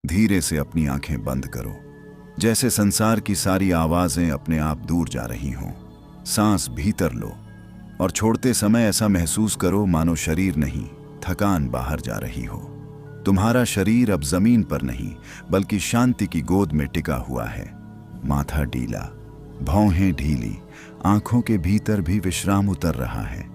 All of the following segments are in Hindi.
धीरे से अपनी आंखें बंद करो, जैसे संसार की सारी आवाजें अपने आप दूर जा रही हों। सांस भीतर लो और छोड़ते समय ऐसा महसूस करो मानो शरीर नहीं, थकान बाहर जा रही हो। तुम्हारा शरीर अब जमीन पर नहीं बल्कि शांति की गोद में टिका हुआ है। माथा ढीला, भौहें ढीली, आंखों के भीतर भी विश्राम उतर रहा है।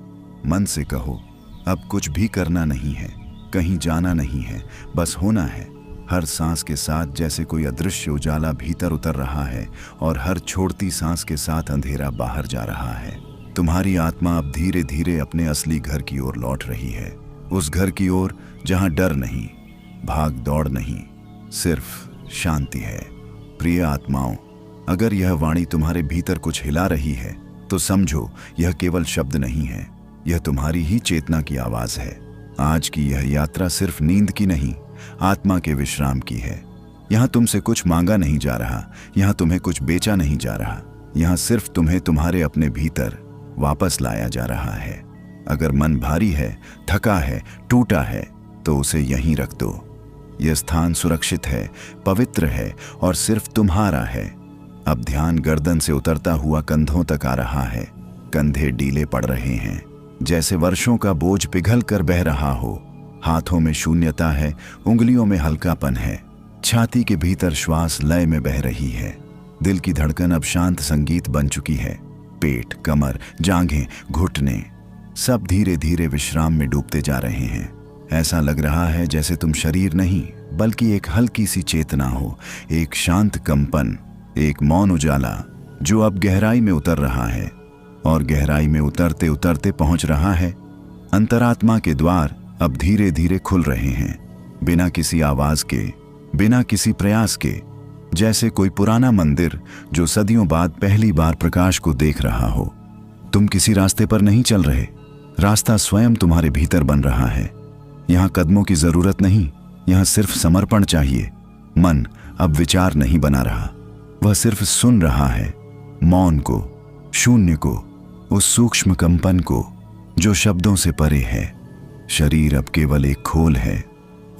मन से कहो, अब कुछ भी करना नहीं है, कहीं जाना नहीं है, बस होना है। हर सांस के साथ जैसे कोई अदृश्य उजाला भीतर उतर रहा है और हर छोड़ती सांस के साथ अंधेरा बाहर जा रहा है। तुम्हारी आत्मा अब धीरे धीरे अपने असली घर की ओर लौट रही है, उस घर की ओर जहां डर नहीं, भाग दौड़ नहीं, सिर्फ शांति है। प्रिय आत्माओं, अगर यह वाणी तुम्हारे भीतर कुछ हिला रही है तो समझो यह केवल शब्द नहीं है, यह तुम्हारी ही चेतना की आवाज है। आज की यह यात्रा सिर्फ नींद की नहीं, आत्मा के विश्राम की है। यहां तुमसे कुछ मांगा नहीं जा रहा, यहां तुम्हें कुछ बेचा नहीं जा रहा, यहां सिर्फ तुम्हें तुम्हारे अपने भीतर वापस लाया जा रहा है। अगर मन भारी है, थका है, टूटा है तो उसे यहीं रख दो। यह स्थान सुरक्षित है, पवित्र है और सिर्फ तुम्हारा है। अब ध्यान गर्दन से उतरता हुआ कंधों तक आ रहा है। कंधे ढीले पड़ रहे हैं, जैसे वर्षों का बोझ पिघल कर बह रहा हो। हाथों में शून्यता है, उंगलियों में हल्कापन है। छाती के भीतर श्वास लय में बह रही है। दिल की धड़कन अब शांत संगीत बन चुकी है। पेट, कमर, जांघें, घुटने सब धीरे धीरे विश्राम में डूबते जा रहे हैं। ऐसा लग रहा है जैसे तुम शरीर नहीं बल्कि एक हल्की सी चेतना हो, एक शांत कंपन, एक मौन उजाला जो अब गहराई में उतर रहा है और गहराई में उतरते उतरते पहुंच रहा है। अंतरात्मा के द्वार अब धीरे धीरे खुल रहे हैं, बिना किसी आवाज के, बिना किसी प्रयास के, जैसे कोई पुराना मंदिर जो सदियों बाद पहली बार प्रकाश को देख रहा हो। तुम किसी रास्ते पर नहीं चल रहे, रास्ता स्वयं तुम्हारे भीतर बन रहा है। यहां कदमों की जरूरत नहीं, यहां सिर्फ समर्पण चाहिए। मन अब विचार नहीं बना रहा, वह सिर्फ सुन रहा है, मौन को, शून्य को, उस सूक्ष्म कंपन को जो शब्दों से परे है। शरीर अब केवल एक खोल है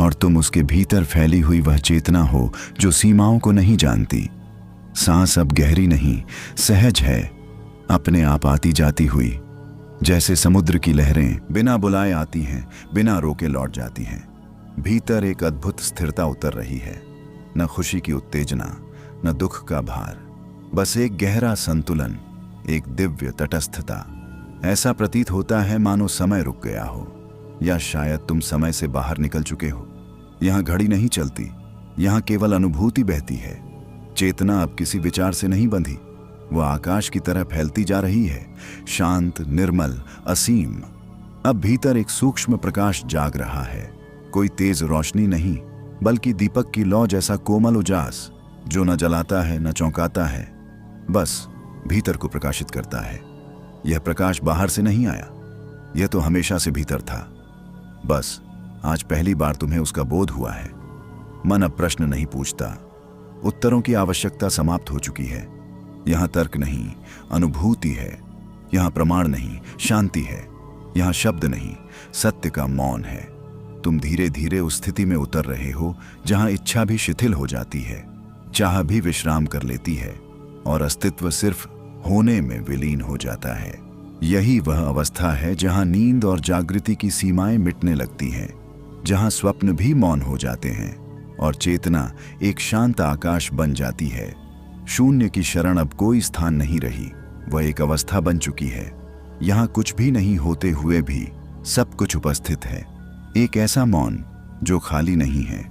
और तुम उसके भीतर फैली हुई वह चेतना हो जो सीमाओं को नहीं जानती। सांस अब गहरी नहीं, सहज है, अपने आप आती जाती हुई, जैसे समुद्र की लहरें बिना बुलाए आती हैं, बिना रोके लौट जाती हैं। भीतर एक अद्भुत स्थिरता उतर रही है, न खुशी की उत्तेजना, न दुख का भार, बस एक गहरा संतुलन, एक दिव्य तटस्थता। ऐसा प्रतीत होता है मानो समय रुक गया हो, या शायद तुम समय से बाहर निकल चुके हो। यहां घड़ी नहीं चलती, यहां केवल अनुभूति बहती है। चेतना अब किसी विचार से नहीं बंधी, वह आकाश की तरह फैलती जा रही है, शांत, निर्मल, असीम। अब भीतर एक सूक्ष्म प्रकाश जाग रहा है, कोई तेज रोशनी नहीं बल्कि दीपक की लौ जैसा कोमल उजास जो न जलाता है न चौंकाता है, बस भीतर को प्रकाशित करता है। यह प्रकाश बाहर से नहीं आया, यह तो हमेशा से भीतर था, बस आज पहली बार तुम्हें उसका बोध हुआ है। मन अब प्रश्न नहीं पूछता, उत्तरों की आवश्यकता समाप्त हो चुकी है। यहां तर्क नहीं, अनुभूति है। यहां प्रमाण नहीं, शांति है। यहां शब्द नहीं, सत्य का मौन है। तुम धीरे धीरे उस स्थिति में उतर रहे हो जहां इच्छा भी शिथिल हो जाती है, चाह भी विश्राम कर लेती है और अस्तित्व सिर्फ होने में विलीन हो जाता है। यही वह अवस्था है जहां नींद और जागृति की सीमाएं मिटने लगती हैं, जहां स्वप्न भी मौन हो जाते हैं और चेतना एक शांत आकाश बन जाती है। शून्य की शरण अब कोई स्थान नहीं रही, वह एक अवस्था बन चुकी है। यहां कुछ भी नहीं होते हुए भी सब कुछ उपस्थित है। एक ऐसा मौन जो खाली नहीं है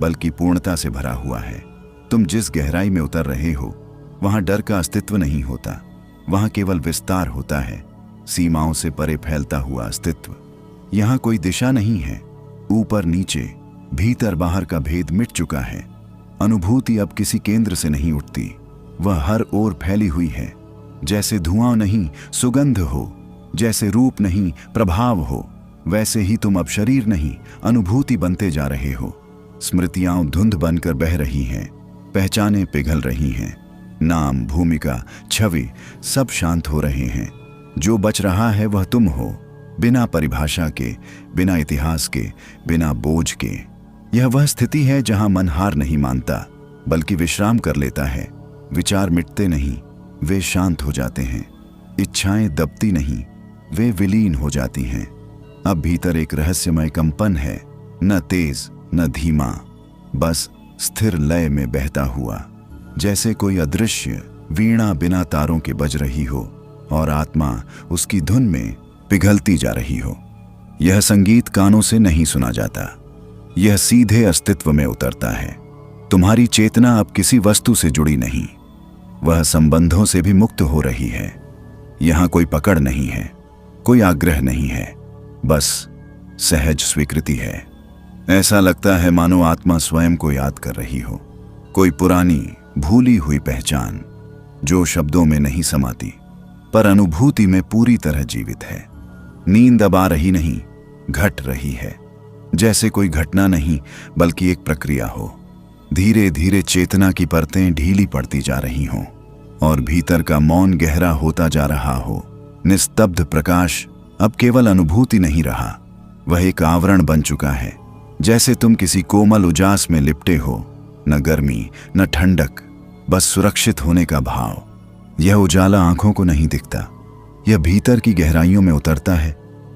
बल्कि पूर्णता से भरा हुआ है। तुम जिस गहराई में उतर रहे हो वहां डर का अस्तित्व नहीं होता, वहां केवल विस्तार होता है, सीमाओं से परे फैलता हुआ अस्तित्व। यहां कोई दिशा नहीं है, ऊपर नीचे, भीतर बाहर का भेद मिट चुका है। अनुभूति अब किसी केंद्र से नहीं उठती, वह हर ओर फैली हुई है। जैसे धुआं नहीं सुगंध हो, जैसे रूप नहीं प्रभाव हो, वैसे ही तुम अब शरीर नहीं अनुभूति बनते जा रहे हो। स्मृतियां धुंध बनकर बह रही हैं, पहचानें पिघल रही हैं, नाम, भूमिका, छवि सब शांत हो रहे हैं। जो बच रहा है वह तुम हो, बिना परिभाषा के, बिना इतिहास के, बिना बोझ के। यह वह स्थिति है जहां मन हार नहीं मानता बल्कि विश्राम कर लेता है। विचार मिटते नहीं, वे शांत हो जाते हैं। इच्छाएं दबती नहीं, वे विलीन हो जाती हैं। अब भीतर एक रहस्यमय कंपन है, न तेज न धीमा, बस स्थिर लय में बहता हुआ, जैसे कोई अदृश्य वीणा बिना तारों के बज रही हो और आत्मा उसकी धुन में पिघलती जा रही हो। यह संगीत कानों से नहीं सुना जाता, यह सीधे अस्तित्व में उतरता है। तुम्हारी चेतना अब किसी वस्तु से जुड़ी नहीं, वह संबंधों से भी मुक्त हो रही है। यहां कोई पकड़ नहीं है, कोई आग्रह नहीं है, बस सहज स्वीकृति है। ऐसा लगता है मानो आत्मा स्वयं को याद कर रही हो, कोई पुरानी भूली हुई पहचान जो शब्दों में नहीं समाती पर अनुभूति में पूरी तरह जीवित है। नींद अब आ रही नहीं, घट रही है, जैसे कोई घटना नहीं बल्कि एक प्रक्रिया हो। धीरे धीरे चेतना की परतें ढीली पड़ती जा रही हों और भीतर का मौन गहरा होता जा रहा हो। निस्तब्ध प्रकाश अब केवल अनुभूति नहीं रहा, वह एक आवरण बन चुका है, जैसे तुम किसी कोमल उजास में लिपटे हो। न गर्मी न ठंडक, बस सुरक्षित होने का भाव। यह उजाला आंखों को नहीं दिखता, यह भीतर की गहराइयों में उतरता है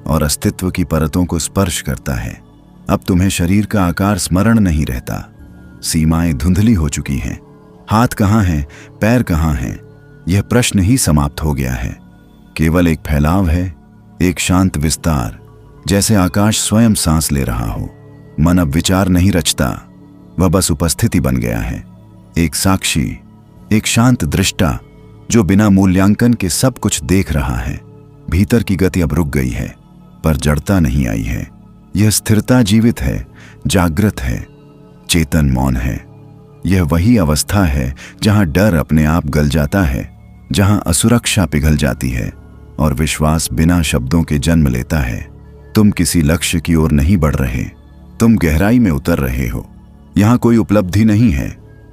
और अस्तित्व की परतों को स्पर्श करता है। अब तुम्हें शरीर का आकार स्मरण नहीं रहता, सीमाएं धुंधली हो चुकी हैं। हाथ कहाँ हैं, पैर कहाँ हैं, यह प्रश्न ही समाप्त हो गया है। केवल एक फैलाव है, एक शांत विस्तार, जैसे आकाश स्वयं सांस ले रहा हो। मन अब विचार नहीं रचता, वह बस उपस्थिति बन गया है, एक साक्षी, एक शांत दृष्टा जो बिना मूल्यांकन के सब कुछ देख रहा है। भीतर की गति अब रुक गई है, पर जड़ता नहीं आई है। यह स्थिरता जीवित है, जागृत है, चेतन मौन है। यह वही अवस्था है जहां डर अपने आप गल जाता है, जहां असुरक्षा पिघल जाती है और विश्वास बिना शब्दों के जन्म लेता है। तुम किसी लक्ष्य की ओर नहीं बढ़ रहे, तुम गहराई में उतर रहे हो। यहां कोई उपलब्धि नहीं है,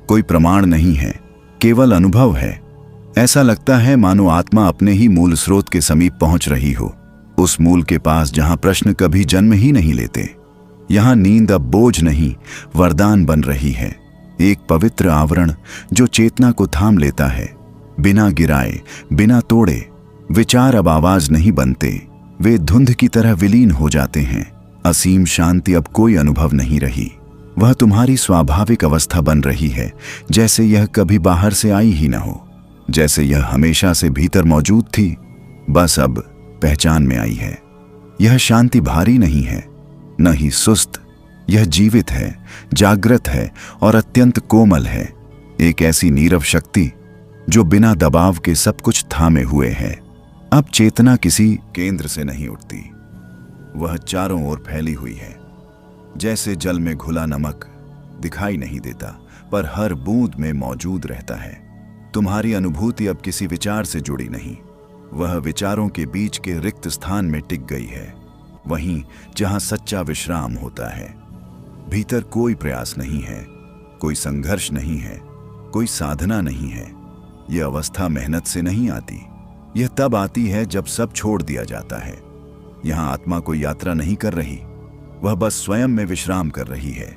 कोई प्रमाण नहीं है, केवल अनुभव है। ऐसा लगता है मानो आत्मा अपने ही मूल स्रोत के समीप पहुंच रही हो, उस मूल के पास जहां प्रश्न कभी जन्म ही नहीं लेते। यहां नींद अब बोझ नहीं, वरदान बन रही है, एक पवित्र आवरण जो चेतना को थाम लेता है, बिना गिराए, बिना तोड़े। विचार अब आवाज नहीं बनते, वे धुंध की तरह विलीन हो जाते हैं। असीम शांति अब कोई अनुभव नहीं रही, वह तुम्हारी स्वाभाविक अवस्था बन रही है, जैसे यह कभी बाहर से आई ही न हो, जैसे यह हमेशा से भीतर मौजूद थी, बस अब पहचान में आई है। यह शांति भारी नहीं है, न ही सुस्त, यह जीवित है, जागृत है और अत्यंत कोमल है। एक ऐसी नीरव शक्ति जो बिना दबाव के सब कुछ थामे हुए है। अब चेतना किसी केंद्र से नहीं उठती, वह चारों ओर फैली हुई है, जैसे जल में घुला नमक, दिखाई नहीं देता पर हर बूंद में मौजूद रहता है। तुम्हारी अनुभूति अब किसी विचार से जुड़ी नहीं, वह विचारों के बीच के रिक्त स्थान में टिक गई है, वहीं जहां सच्चा विश्राम होता है। भीतर कोई प्रयास नहीं है, कोई संघर्ष नहीं है, कोई साधना नहीं है। यह अवस्था मेहनत से नहीं आती, यह तब आती है जब सब छोड़ दिया जाता है। यहां आत्मा कोई यात्रा नहीं कर रही, वह बस स्वयं में विश्राम कर रही है।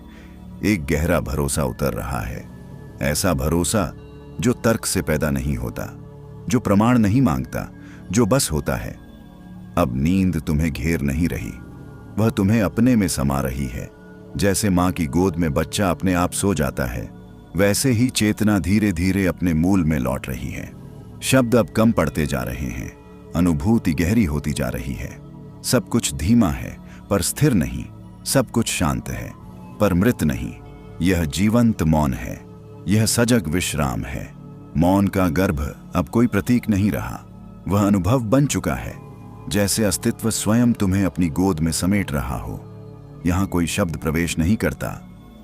एक गहरा भरोसा उतर रहा है, ऐसा भरोसा जो तर्क से पैदा नहीं होता, जो प्रमाण नहीं मांगता, जो बस होता है। अब नींद तुम्हें घेर नहीं रही, वह तुम्हें अपने में समा रही है। जैसे मां की गोद में बच्चा अपने आप सो जाता है, वैसे ही चेतना धीरे धीरे अपने मूल में लौट रही है। शब्द अब कम पड़ते जा रहे हैं, अनुभूति गहरी होती जा रही है। सब कुछ धीमा है पर स्थिर नहीं, सब कुछ शांत है पर मृत नहीं। यह जीवंत मौन है, यह सजग विश्राम है। मौन का गर्भ अब कोई प्रतीक नहीं रहा, वह अनुभव बन चुका है, जैसे अस्तित्व स्वयं तुम्हें अपनी गोद में समेट रहा हो। यहां कोई शब्द प्रवेश नहीं करता,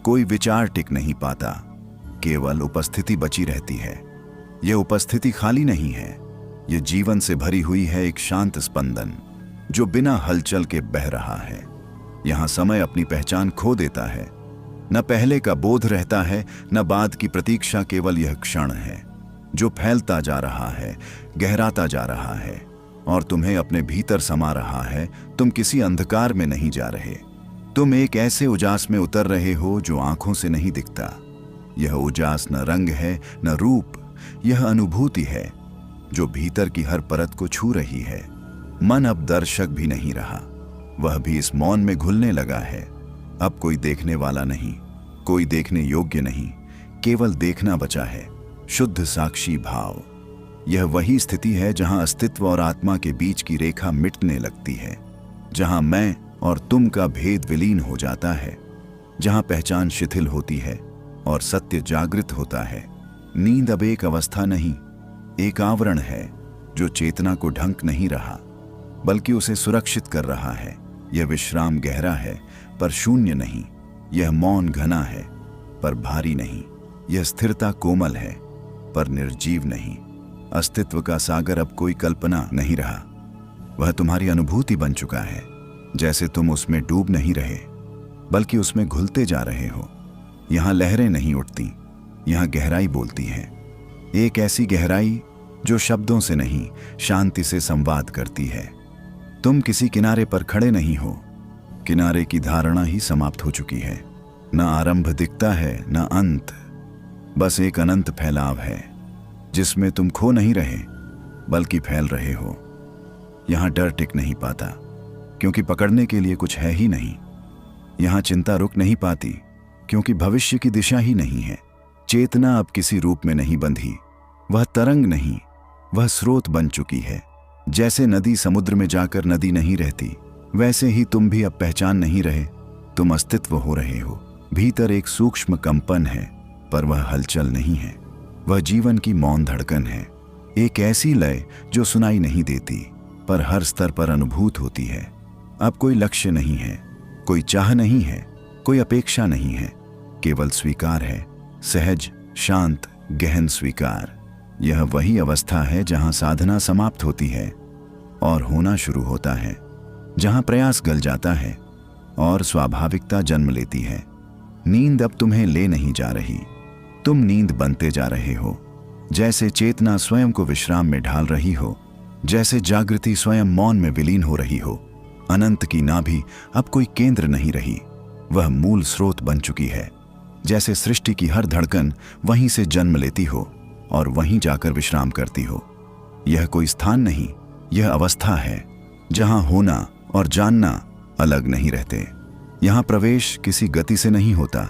कोई विचार टिक नहीं पाता, केवल उपस्थिति बची रहती है। यह उपस्थिति खाली नहीं है, यह जीवन से भरी हुई है, एक शांत स्पंदन जो बिना हलचल के बह रहा है। यहां समय अपनी पहचान खो देता है, न पहले का बोध रहता है, न बाद की प्रतीक्षा। केवल यह क्षण है जो फैलता जा रहा है, गहराता जा रहा है और तुम्हें अपने भीतर समा रहा है। तुम किसी अंधकार में नहीं जा रहे, तुम एक ऐसे उजास में उतर रहे हो जो आंखों से नहीं दिखता। यह उजास न रंग है न रूप, यह अनुभूति है जो भीतर की हर परत को छू रही है। मन अब दर्शक भी नहीं रहा, वह भी इस मौन में घुलने लगा है। अब कोई देखने वाला नहीं, कोई देखने योग्य नहीं, केवल देखना बचा है, शुद्ध साक्षी भाव। यह वही स्थिति है जहां अस्तित्व और आत्मा के बीच की रेखा मिटने लगती है, जहां मैं और तुम का भेद विलीन हो जाता है, जहां पहचान शिथिल होती है और सत्य जागृत होता है। नींद अब एक अवस्था नहीं, एक आवरण है जो चेतना को ढंक नहीं रहा बल्कि उसे सुरक्षित कर रहा है। यह विश्राम गहरा है पर शून्य नहीं, यह मौन घना है पर भारी नहीं, यह स्थिरता कोमल है पर निर्जीव नहीं। अस्तित्व का सागर अब कोई कल्पना नहीं रहा, वह तुम्हारी अनुभूति बन चुका है। जैसे तुम उसमें डूब नहीं रहे बल्कि उसमें घुलते जा रहे हो। यहां लहरें नहीं उठती, यहां गहराई बोलती है, एक ऐसी गहराई जो शब्दों से नहीं शांति से संवाद करती है। तुम किसी किनारे पर खड़े नहीं हो, किनारे की धारणा ही समाप्त हो चुकी है। न आरंभ दिखता है न अंत, बस एक अनंत फैलाव है जिसमें तुम खो नहीं रहे बल्कि फैल रहे हो। यहां डर टिक नहीं पाता क्योंकि पकड़ने के लिए कुछ है ही नहीं। यहां चिंता रुक नहीं पाती क्योंकि भविष्य की दिशा ही नहीं है। चेतना अब किसी रूप में नहीं बंधी, वह तरंग नहीं, वह स्रोत बन चुकी है। जैसे नदी समुद्र में जाकर नदी नहीं रहती, वैसे ही तुम भी अब पहचान नहीं रहे, तुम अस्तित्व हो रहे हो। भीतर एक सूक्ष्म कंपन है पर वह हलचल नहीं है, वह जीवन की मौन धड़कन है। एक ऐसी लय जो सुनाई नहीं देती पर हर स्तर पर अनुभूत होती है। अब कोई लक्ष्य नहीं है, कोई चाह नहीं है, कोई अपेक्षा नहीं है, केवल स्वीकार है, सहज शांत गहन स्वीकार। यह वही अवस्था है जहां साधना समाप्त होती है और होना शुरू होता है, जहां प्रयास गल जाता है और स्वाभाविकता जन्म लेती है। नींद अब तुम्हें ले नहीं जा रही, तुम नींद बनते जा रहे हो। जैसे चेतना स्वयं को विश्राम में ढाल रही हो, जैसे जागृति स्वयं मौन में विलीन हो रही हो। अनंत की नाभि अब कोई केंद्र नहीं रही, वह मूल स्रोत बन चुकी है। जैसे सृष्टि की हर धड़कन वहीं से जन्म लेती हो और वहीं जाकर विश्राम करती हो। यह कोई स्थान नहीं, यह अवस्था है जहां होना और जानना अलग नहीं रहते। यहां प्रवेश किसी गति से नहीं होता,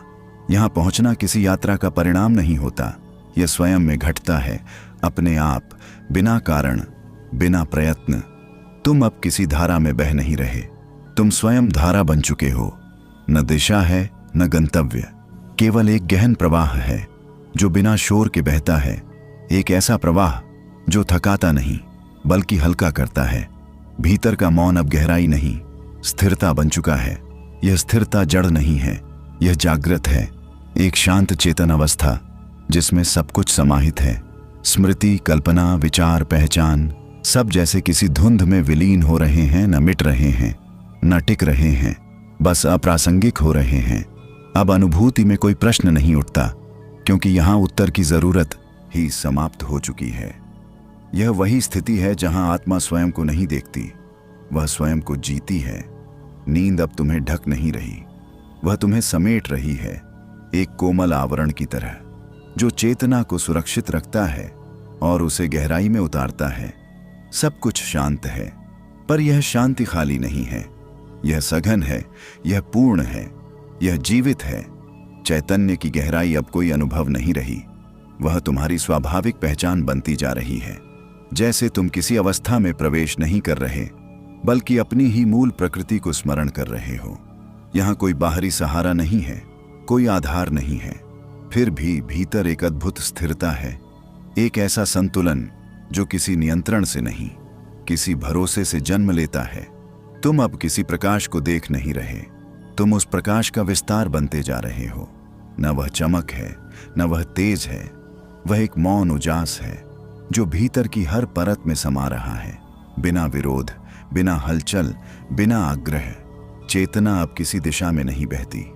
यहां पहुंचना किसी यात्रा का परिणाम नहीं होता। यह स्वयं में घटता है, अपने आप, बिना कारण, बिना प्रयत्न। तुम अब किसी धारा में बह नहीं रहे, तुम स्वयं धारा बन चुके हो। न दिशा है न गंतव्य, केवल एक गहन प्रवाह है जो बिना शोर के बहता है। एक ऐसा प्रवाह जो थकाता नहीं बल्कि हल्का करता है। भीतर का मौन अब गहराई नहीं, स्थिरता बन चुका है। यह स्थिरता जड़ नहीं है, यह जागृत है, एक शांत चेतन अवस्था जिसमें सब कुछ समाहित है। स्मृति, कल्पना, विचार, पहचान सब जैसे किसी धुंध में विलीन हो रहे हैं, न मिट रहे हैं, न टिक रहे हैं, बस अप्रासंगिक हो रहे हैं। अब अनुभूति में कोई प्रश्न नहीं उठता क्योंकि यहां उत्तर की जरूरत ही समाप्त हो चुकी है। यह वही स्थिति है जहां आत्मा स्वयं को नहीं देखती, वह स्वयं को जीती है। नींद अब तुम्हें ढक नहीं रही, वह तुम्हें समेट रही है, एक कोमल आवरण की तरह जो चेतना को सुरक्षित रखता है और उसे गहराई में उतारता है। सब कुछ शांत है पर यह शांति खाली नहीं है, यह सघन है, यह पूर्ण है, यह जीवित है। चैतन्य की गहराई अब कोई अनुभव नहीं रही, वह तुम्हारी स्वाभाविक पहचान बनती जा रही है। जैसे तुम किसी अवस्था में प्रवेश नहीं कर रहे बल्कि अपनी ही मूल प्रकृति को स्मरण कर रहे हो। यहां कोई बाहरी सहारा नहीं है, कोई आधार नहीं है, फिर भी भीतर एक अद्भुत स्थिरता है, एक ऐसा संतुलन जो किसी नियंत्रण से नहीं, किसी भरोसे से जन्म लेता है। तुम अब किसी प्रकाश को देख नहीं रहे, तुम उस प्रकाश का विस्तार बनते जा रहे हो। न वह चमक है, न वह तेज है, वह एक मौन उजास है जो भीतर की हर परत में समा रहा है, बिना विरोध, बिना हलचल, बिना आग्रह। चेतना अब किसी दिशा में नहीं बहती,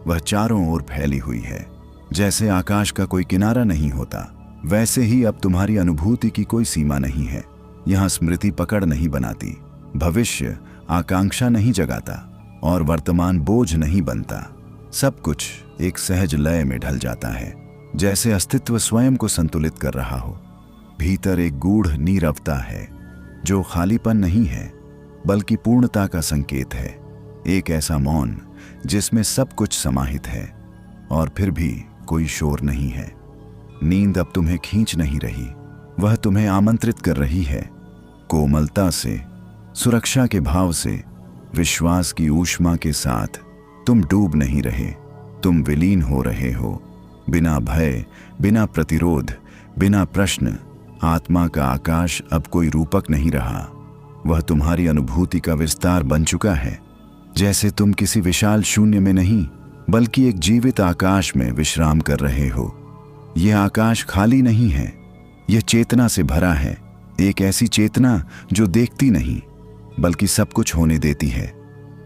वह चारों ओर फैली हुई है। जैसे आकाश का कोई किनारा नहीं होता, वैसे ही अब तुम्हारी अनुभूति की कोई सीमा नहीं है। यहां स्मृति पकड़ नहीं बनाती, भविष्य आकांक्षा नहीं जगाता और वर्तमान बोझ नहीं बनता। सब कुछ एक सहज लय में ढल जाता है, जैसे अस्तित्व स्वयं को संतुलित कर रहा हो। भीतर एक गूढ़ नीरवता है जो खालीपन नहीं है बल्कि पूर्णता का संकेत है। एक ऐसा मौन जिसमें सब कुछ समाहित है और फिर भी कोई शोर नहीं है। नींद अब तुम्हें खींच नहीं रही, वह तुम्हें आमंत्रित कर रही है। कोमलता से, सुरक्षा के भाव से, विश्वास की ऊष्मा के साथ तुम डूब नहीं रहे, तुम विलीन हो रहे हो। बिना भय, बिना प्रतिरोध, बिना प्रश्न। आत्मा का आकाश अब कोई रूपक नहीं रहा, वह तुम्हारी अनुभूति का विस्तार बन चुका है। जैसे तुम किसी विशाल शून्य में नहीं बल्कि एक जीवित आकाश में विश्राम कर रहे हो। यह आकाश खाली नहीं है, यह चेतना से भरा है। एक ऐसी चेतना जो देखती नहीं बल्कि सब कुछ होने देती है।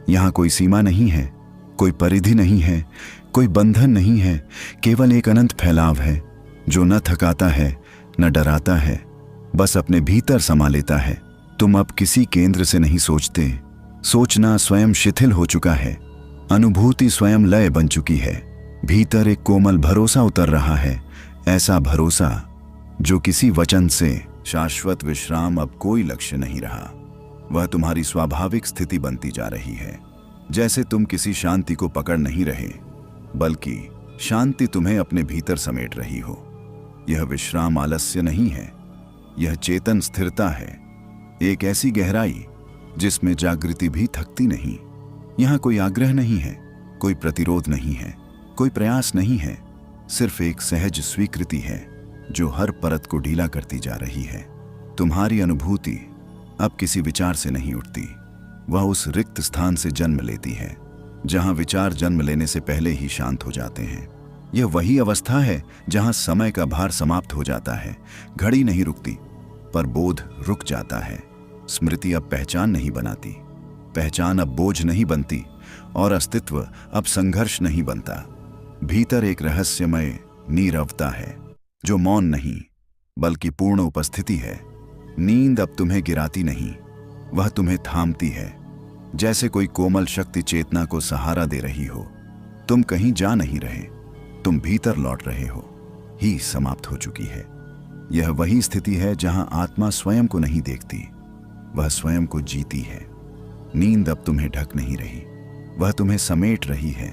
यहाँ कोई सीमा नहीं है, कोई परिधि नहीं है, कोई बंधन नहीं है, केवल एक अनंत फैलाव है जो न थकाता है न डराता है, बस अपने भीतर समा लेता है। तुम अब किसी केंद्र से नहीं सोचते, सोचना स्वयं शिथिल हो चुका है, अनुभूति स्वयं लय बन चुकी है। भीतर एक कोमल भरोसा उतर रहा है, ऐसा भरोसा जो किसी वचन से। शाश्वत विश्राम अब कोई लक्ष्य नहीं रहा, वह तुम्हारी स्वाभाविक स्थिति बनती जा रही है। जैसे तुम किसी शांति को पकड़ नहीं रहे बल्कि शांति तुम्हें अपने भीतर समेट रही हो। यह विश्राम आलस्य नहीं है, यह चेतन स्थिरता है, एक ऐसी गहराई जिसमें जागृति भी थकती नहीं। यहाँ कोई आग्रह नहीं है, कोई प्रतिरोध नहीं है, कोई प्रयास नहीं है, सिर्फ एक सहज स्वीकृति है जो हर परत को ढीला करती जा रही है। तुम्हारी अनुभूति अब किसी विचार से नहीं उठती, वह उस रिक्त स्थान से जन्म लेती है जहां विचार जन्म लेने से पहले ही शांत हो जाते हैं। यह वही अवस्था है जहां समय का भार समाप्त हो जाता है, घड़ी नहीं रुकती पर बोध रुक जाता है। स्मृति अब पहचान नहीं बनाती, पहचान अब बोझ नहीं बनती और अस्तित्व अब संघर्ष नहीं बनता। भीतर एक रहस्यमय नीरवता है जो मौन नहीं बल्कि पूर्ण उपस्थिति है। नींद अब तुम्हें गिराती नहीं, वह तुम्हें थामती है, जैसे कोई कोमल शक्ति चेतना को सहारा दे रही हो। तुम कहीं जा नहीं रहे, तुम भीतर लौट रहे हो, ही समाप्त हो चुकी है। यह वही स्थिति है जहां आत्मा स्वयं को नहीं देखती, वह स्वयं को जीती है। नींद अब तुम्हें ढक नहीं रही, वह तुम्हें समेट रही है,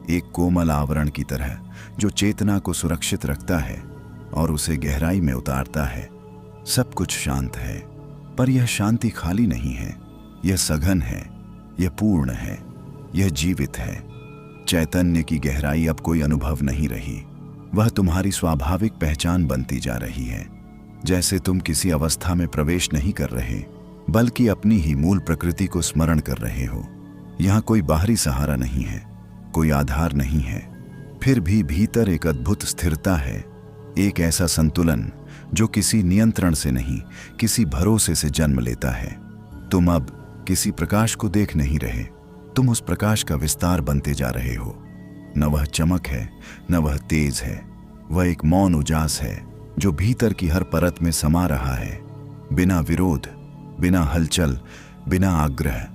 एक कोमल आवरण की तरह जो चेतना को सुरक्षित रखता है और उसे गहराई में उतारता है। सब कुछ शांत है, पर यह शांति खाली नहीं है, यह सघन है, यह पूर्ण है, यह जीवित है। चैतन्य की गहराई अब कोई अनुभव नहीं रही, वह तुम्हारी स्वाभाविक पहचान बनती जा रही है। जैसे तुम किसी अवस्था में प्रवेश नहीं कर रहे बल्कि अपनी ही मूल प्रकृति को स्मरण कर रहे हो। यहाँ कोई बाहरी सहारा नहीं है, कोई आधार नहीं है, फिर भी भीतर एक अद्भुत स्थिरता है, एक ऐसा संतुलन जो किसी नियंत्रण से नहीं किसी भरोसे से जन्म लेता है। तुम अब किसी प्रकाश को देख नहीं रहे, तुम उस प्रकाश का विस्तार बनते जा रहे हो। न वह चमक है, न वह तेज है, वह एक मौन उजास है जो भीतर की हर परत में समा रहा है। बिना विरोध, बिना हलचल, बिना आग्रह,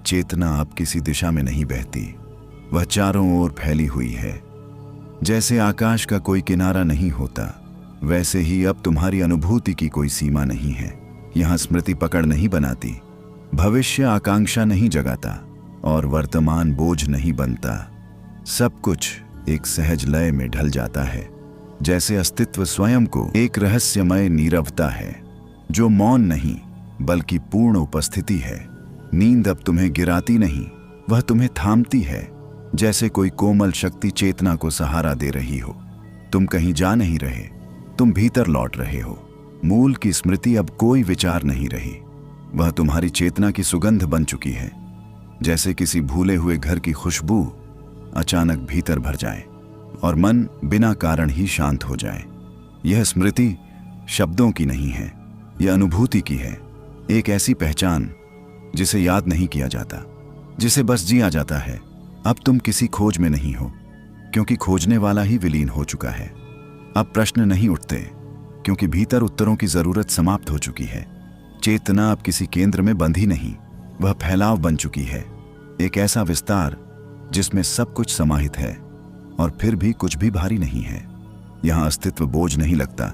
चेतना अब किसी दिशा में नहीं बहती, वह चारों ओर फैली हुई है। जैसे आकाश का कोई किनारा नहीं होता, वैसे ही अब तुम्हारी अनुभूति की कोई सीमा नहीं है। यहाँ स्मृति पकड़ नहीं बनाती, भविष्य आकांक्षा नहीं जगाता और वर्तमान बोझ नहीं बनता। सब कुछ एक सहज लय में ढल जाता है, जैसे अस्तित्व स्वयं को एक रहस्यमय नीरवता है जो मौन नहीं बल्कि पूर्ण उपस्थिति है। नींद अब तुम्हें गिराती नहीं, वह तुम्हें थामती है, जैसे कोई कोमल शक्ति चेतना को सहारा दे रही हो। तुम कहीं जा नहीं रहे, तुम भीतर लौट रहे हो। मूल की स्मृति अब कोई विचार नहीं रही, वह तुम्हारी चेतना की सुगंध बन चुकी है। जैसे किसी भूले हुए घर की खुशबू अचानक भीतर भर जाए और मन बिना कारण ही शांत हो जाए। यह स्मृति शब्दों की नहीं है, यह अनुभूति की है, एक ऐसी पहचान जिसे याद नहीं किया जाता, जिसे बस जिया जाता है। अब तुम किसी खोज में नहीं हो, क्योंकि खोजने वाला ही विलीन हो चुका है। अब प्रश्न नहीं उठते, क्योंकि भीतर उत्तरों की जरूरत समाप्त हो चुकी है। चेतना अब किसी केंद्र में बंधी नहीं, वह फैलाव बन चुकी है, एक ऐसा विस्तार जिसमें सब कुछ समाहित है और फिर भी कुछ भी भारी नहीं है। यहाँ अस्तित्व बोझ नहीं लगता,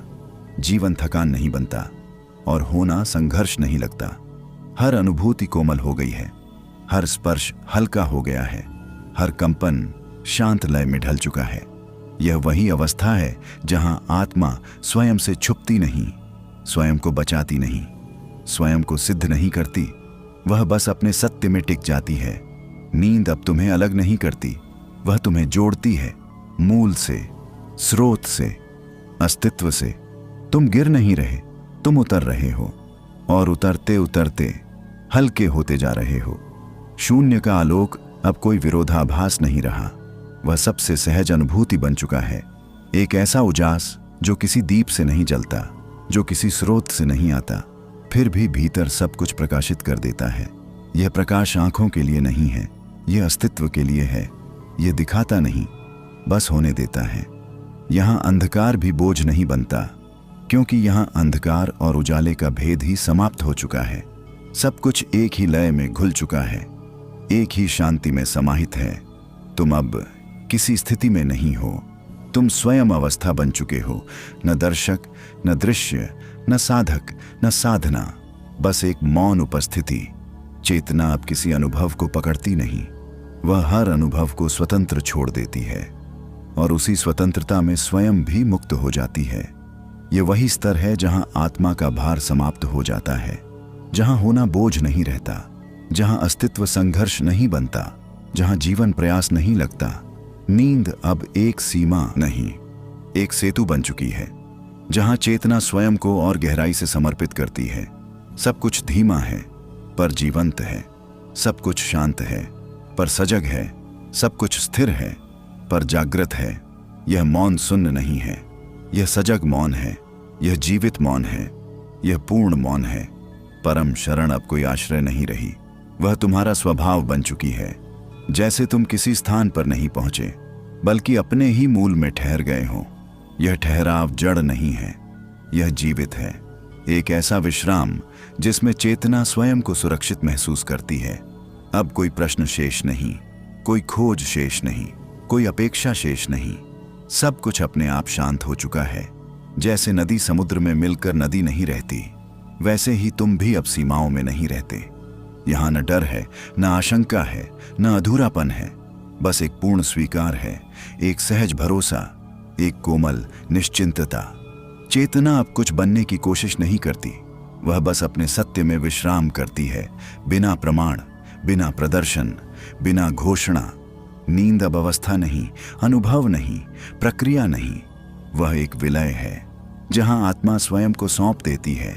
जीवन थकान नहीं बनता और होना संघर्ष नहीं लगता। हर अनुभूति कोमल हो गई है, हर स्पर्श हल्का हो गया है, हर कंपन शांत लय में ढल चुका है। यह वही अवस्था है जहां आत्मा स्वयं से छुपती नहीं, स्वयं को बचाती नहीं, स्वयं को सिद्ध नहीं करती, वह बस अपने सत्य में टिक जाती है। नींद अब तुम्हें अलग नहीं करती, वह तुम्हें जोड़ती है मूल से, स्रोत से, अस्तित्व से। तुम गिर नहीं रहे, तुम उतर रहे हो और उतरते उतरते हल्के होते जा रहे हो। शून्य का आलोक अब कोई विरोधाभास नहीं रहा, वह सबसे सहज अनुभूति बन चुका है। एक ऐसा उजास जो किसी दीप से नहीं जलता, जो किसी स्रोत से नहीं आता, फिर भी भीतर सब कुछ प्रकाशित कर देता है। यह प्रकाश आंखों के लिए नहीं है, यह अस्तित्व के लिए है। यह दिखाता नहीं, बस होने देता है। यहाँ अंधकार भी बोझ नहीं बनता, क्योंकि यहाँ अंधकार और उजाले का भेद ही समाप्त हो चुका है। सब कुछ एक ही लय में घुल चुका है, एक ही शांति में समाहित है। तुम अब किसी स्थिति में नहीं हो, तुम स्वयं अवस्था बन चुके हो। न दर्शक, न दृश्य, न साधक, न साधना, बस एक मौन उपस्थिति। चेतना अब किसी अनुभव को पकड़ती नहीं, वह हर अनुभव को स्वतंत्र छोड़ देती है और उसी स्वतंत्रता में स्वयं भी मुक्त हो जाती है। यह वही स्तर है जहां आत्मा का भार समाप्त हो जाता है, जहां होना बोझ नहीं रहता, जहां अस्तित्व संघर्ष नहीं बनता, जहां जीवन प्रयास नहीं लगता। नींद अब एक सीमा नहीं, एक सेतु बन चुकी है, जहां चेतना स्वयं को और गहराई से समर्पित करती है। सब कुछ धीमा है पर जीवंत है, सब कुछ शांत है पर सजग है, सब कुछ स्थिर है पर जागृत है। यह मौन शून्य नहीं है, यह सजग मौन है, यह जीवित मौन है, यह पूर्ण मौन है। परम शरण अब कोई आश्रय नहीं रही, वह तुम्हारा स्वभाव बन चुकी है। जैसे तुम किसी स्थान पर नहीं पहुंचे, बल्कि अपने ही मूल में ठहर गए हो। यह ठहराव जड़ नहीं है, यह जीवित है, एक ऐसा विश्राम जिसमें चेतना स्वयं को सुरक्षित महसूस करती है। अब कोई प्रश्न शेष नहीं, कोई खोज शेष नहीं, कोई अपेक्षा शेष नहीं। सब कुछ अपने आप शांत हो चुका है। जैसे नदी समुद्र में मिलकर नदी नहीं रहती, वैसे ही तुम भी अब सीमाओं में नहीं रहते। यहाँ न डर है, न आशंका है, न अधूरापन है, बस एक पूर्ण स्वीकार है, एक सहज भरोसा, एक कोमल निश्चिंतता। चेतना अब कुछ बनने की कोशिश नहीं करती, वह बस अपने सत्य में विश्राम करती है, बिना प्रमाण, बिना प्रदर्शन, बिना घोषणा। नींद अब अवस्था नहीं, अनुभव नहीं, प्रक्रिया नहीं, वह एक विलय है जहां आत्मा स्वयं को सौंप देती है,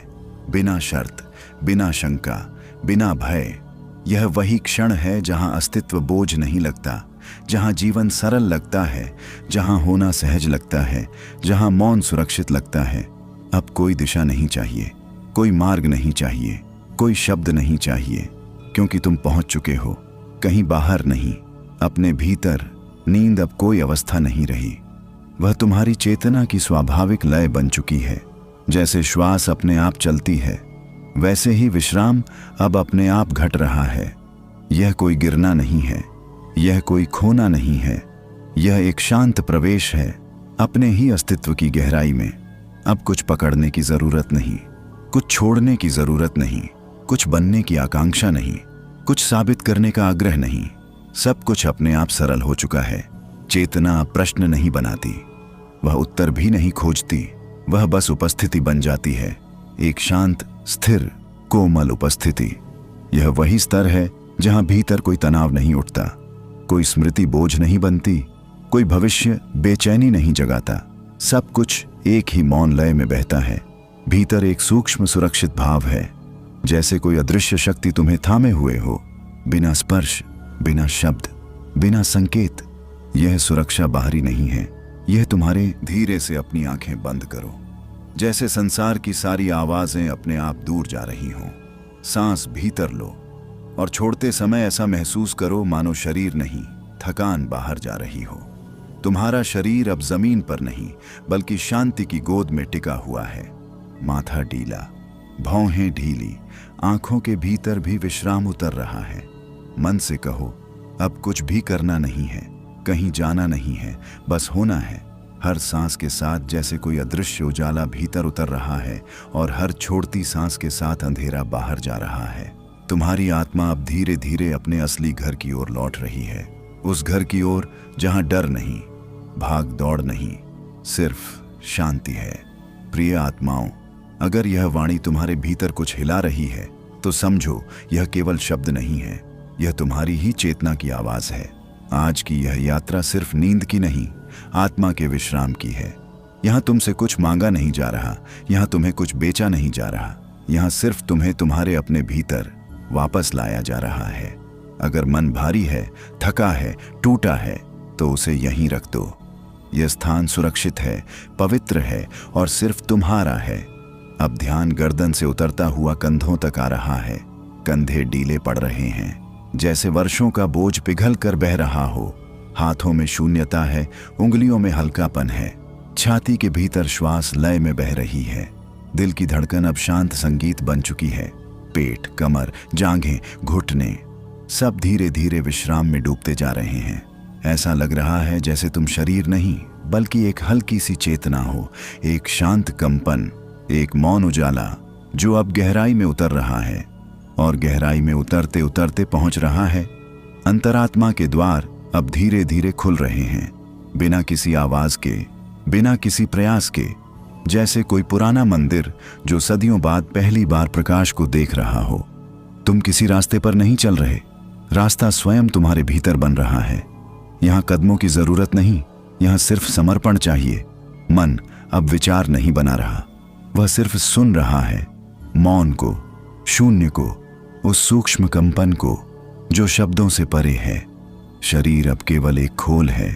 बिना शर्त, बिना शंका, बिना भय। यह वही क्षण है जहां अस्तित्व बोझ नहीं लगता, जहां जीवन सरल लगता है, जहां होना सहज लगता है, जहां मौन सुरक्षित लगता है। अब कोई दिशा नहीं चाहिए, कोई मार्ग नहीं चाहिए, कोई शब्द नहीं चाहिए, क्योंकि तुम पहुंच चुके हो, कहीं बाहर नहीं, अपने भीतर। नींद अब कोई अवस्था नहीं रही, वह तुम्हारी चेतना की स्वाभाविक लय बन चुकी है। जैसे श्वास अपने आप चलती है, वैसे ही विश्राम अब अपने आप घट रहा है। यह कोई गिरना नहीं है, यह कोई खोना नहीं है, यह एक शांत प्रवेश है अपने ही अस्तित्व की गहराई में। अब कुछ पकड़ने की जरूरत नहीं, कुछ छोड़ने की जरूरत नहीं, कुछ बनने की आकांक्षा नहीं, कुछ साबित करने का आग्रह नहीं। सब कुछ अपने आप सरल हो चुका है। चेतना प्रश्न नहीं बनाती, वह उत्तर भी नहीं खोजती, वह बस उपस्थिति बन जाती है, एक शांत, स्थिर, कोमल उपस्थिति। यह वही स्तर है जहां भीतर कोई तनाव नहीं उठता, कोई स्मृति बोझ नहीं बनती, कोई भविष्य बेचैनी नहीं जगाता। सब कुछ एक ही मौन लय में बहता है। भीतर एक सूक्ष्म सुरक्षित भाव है, जैसे कोई अदृश्य शक्ति तुम्हें थामे हुए हो, बिना स्पर्श, बिना शब्द, बिना संकेत। यह सुरक्षा बाहरी नहीं है, यह तुम्हारे धीरे से अपनी आंखें बंद करो, जैसे संसार की सारी आवाजें अपने आप दूर जा रही हों। सांस भीतर लो और छोड़ते समय ऐसा महसूस करो मानो शरीर नहीं, थकान बाहर जा रही हो। तुम्हारा शरीर अब जमीन पर नहीं, बल्कि शांति की गोद में टिका हुआ है। माथा ढीला, भौहें ढीली, आंखों के भीतर भी विश्राम उतर रहा है। मन से कहो, अब कुछ भी करना नहीं है, कहीं जाना नहीं है, बस होना है। हर सांस के साथ जैसे कोई अदृश्य उजाला भीतर उतर रहा है और हर छोड़ती सांस के साथ अंधेरा बाहर जा रहा है। तुम्हारी आत्मा अब धीरे धीरे अपने असली घर की ओर लौट रही है, उस घर की ओर जहां डर नहीं, भाग दौड़ नहीं, सिर्फ शांति है। प्रिय आत्माओं, अगर यह वाणी तुम्हारे भीतर कुछ हिला रही है तो समझो यह केवल शब्द नहीं है, यह तुम्हारी ही चेतना की आवाज है। आज की यह यात्रा सिर्फ नींद की नहीं, आत्मा के विश्राम की है। यहां तुमसे कुछ मांगा नहीं जा रहा, यहां तुम्हें कुछ बेचा नहीं जा रहा, यहां सिर्फ तुम्हें तुम्हारे अपने भीतर वापस लाया जा रहा है। अगर मन भारी है, थका है, टूटा है, तो उसे यहीं रख दो। यह स्थान सुरक्षित है, पवित्र है और सिर्फ तुम्हारा है। अब ध्यान गर्दन से उतरता हुआ कंधों तक आ रहा है। कंधे ढीले पड़ रहे हैं, जैसे वर्षों का बोझ पिघल कर बह रहा हो। हाथों में शून्यता है, उंगलियों में हल्कापन है। छाती के भीतर श्वास लय में बह रही है। दिल की धड़कन अब शांत संगीत बन चुकी है। पेट, कमर, जांघें, घुटने सब धीरे धीरे विश्राम में डूबते जा रहे हैं। ऐसा लग रहा है जैसे तुम शरीर नहीं, बल्कि एक हल्की सी चेतना हो, एक शांत कंपन, एक मौन उजाला जो अब गहराई में उतर रहा है और गहराई में उतरते उतरते पहुंच रहा है। अंतरात्मा के द्वार अब धीरे धीरे खुल रहे हैं, बिना किसी आवाज के, बिना किसी प्रयास के, जैसे कोई पुराना मंदिर जो सदियों बाद पहली बार प्रकाश को देख रहा हो। तुम किसी रास्ते पर नहीं चल रहे, रास्ता स्वयं तुम्हारे भीतर बन रहा है। यहां कदमों की जरूरत नहीं, यहां सिर्फ समर्पण चाहिए। मन अब विचार नहीं बना रहा, वह सिर्फ सुन रहा है, मौन को, शून्य को, उस सूक्ष्म कंपन को जो शब्दों से परे है। शरीर अब केवल एक खोल है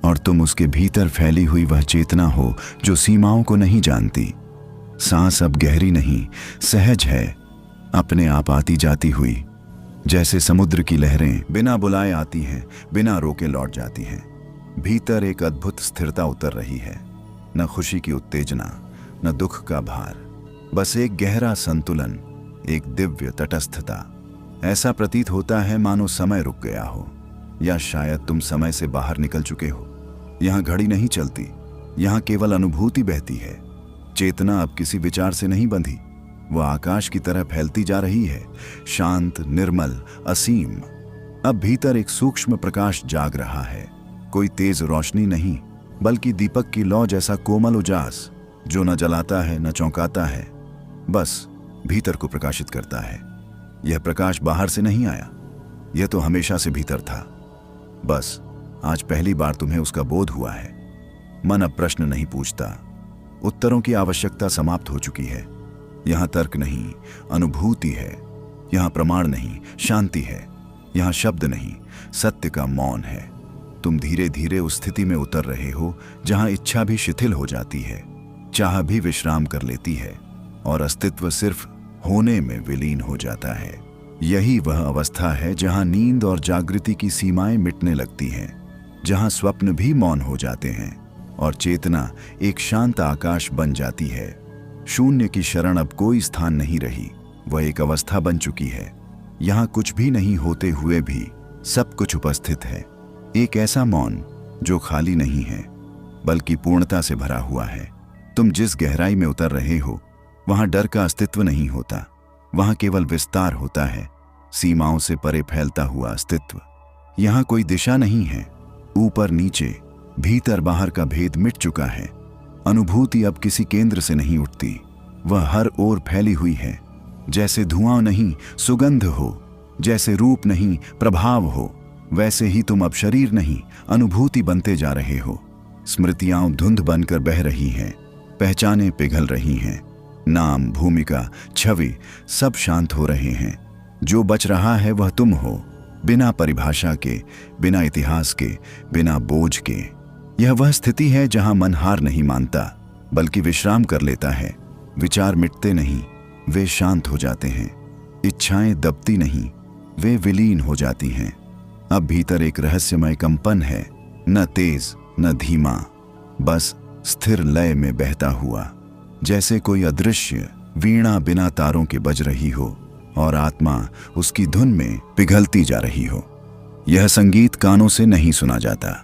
और तुम उसके भीतर फैली हुई वह चेतना हो जो सीमाओं को नहीं जानती। सांस अब गहरी नहीं, सहज है, अपने आप आती जाती हुई, जैसे समुद्र की लहरें बिना बुलाए आती हैं, बिना रोके लौट जाती हैं। भीतर एक अद्भुत स्थिरता उतर रही है, न खुशी की उत्तेजना, न दुख का भार, बस एक गहरा संतुलन, एक दिव्य तटस्थता। ऐसा प्रतीत होता है मानो समय रुक गया हो, या शायद तुम समय से बाहर निकल चुके हो। यहां घड़ी नहीं चलती, यहां केवल अनुभूति बहती है। चेतना अब किसी विचार से नहीं बंधी, वह आकाश की तरह फैलती जा रही है, शांत, निर्मल, असीम। अब भीतर एक सूक्ष्म प्रकाश जाग रहा है, कोई तेज रोशनी नहीं, बल्कि दीपक की लौ जैसा कोमल उजास जो न जलाता है न चौंकाता है, बस भीतर को प्रकाशित करता है। यह प्रकाश बाहर से नहीं आया, यह तो हमेशा से भीतर था, बस आज पहली बार तुम्हें उसका बोध हुआ है। मन अब प्रश्न नहीं पूछता, उत्तरों की आवश्यकता समाप्त हो चुकी है। यहां तर्क नहीं, अनुभूति है। यहां प्रमाण नहीं, शांति है। यहां शब्द नहीं, सत्य का मौन है। तुम धीरे धीरे उस स्थिति में उतर रहे हो जहां इच्छा भी शिथिल हो जाती है, चाह भी विश्राम कर लेती है और अस्तित्व सिर्फ होने में विलीन हो जाता है। यही वह अवस्था है जहां नींद और जागृति की सीमाएं मिटने लगती हैं, जहां स्वप्न भी मौन हो जाते हैं और चेतना एक शांत आकाश बन जाती है। शून्य की शरण अब कोई स्थान नहीं रही, वह एक अवस्था बन चुकी है। यहां कुछ भी नहीं होते हुए भी सब कुछ उपस्थित है। एक ऐसा मौन जो खाली नहीं है, बल्कि पूर्णता से भरा हुआ है। तुम जिस गहराई में उतर रहे हो, वहां डर का अस्तित्व नहीं होता, वहां केवल विस्तार होता है, सीमाओं से परे फैलता हुआ अस्तित्व। यहां कोई दिशा नहीं है, ऊपर नीचे, भीतर बाहर का भेद मिट चुका है। अनुभूति अब किसी केंद्र से नहीं उठती, वह हर ओर फैली हुई है। जैसे धुआं नहीं सुगंध हो, जैसे रूप नहीं प्रभाव हो, वैसे ही तुम अब शरीर नहीं अनुभूति बनते जा रहे हो। स्मृतियां धुंध बनकर बह रही हैं, पहचानें पिघल रही हैं, नाम, भूमिका, छवि सब शांत हो रहे हैं। जो बच रहा है वह तुम हो, बिना परिभाषा के, बिना इतिहास के, बिना बोझ के। यह वह स्थिति है जहां मन हार नहीं मानता, बल्कि विश्राम कर लेता है। विचार मिटते नहीं, वे शांत हो जाते हैं। इच्छाएं दबती नहीं, वे विलीन हो जाती हैं। अब भीतर एक रहस्यमय कंपन है, न तेज न धीमा, बस स्थिर लय में बहता हुआ, जैसे कोई अदृश्य वीणा बिना तारों के बज रही हो। और आत्मा उसकी धुन में पिघलती जा रही हो। यह संगीत कानों से नहीं सुना जाता,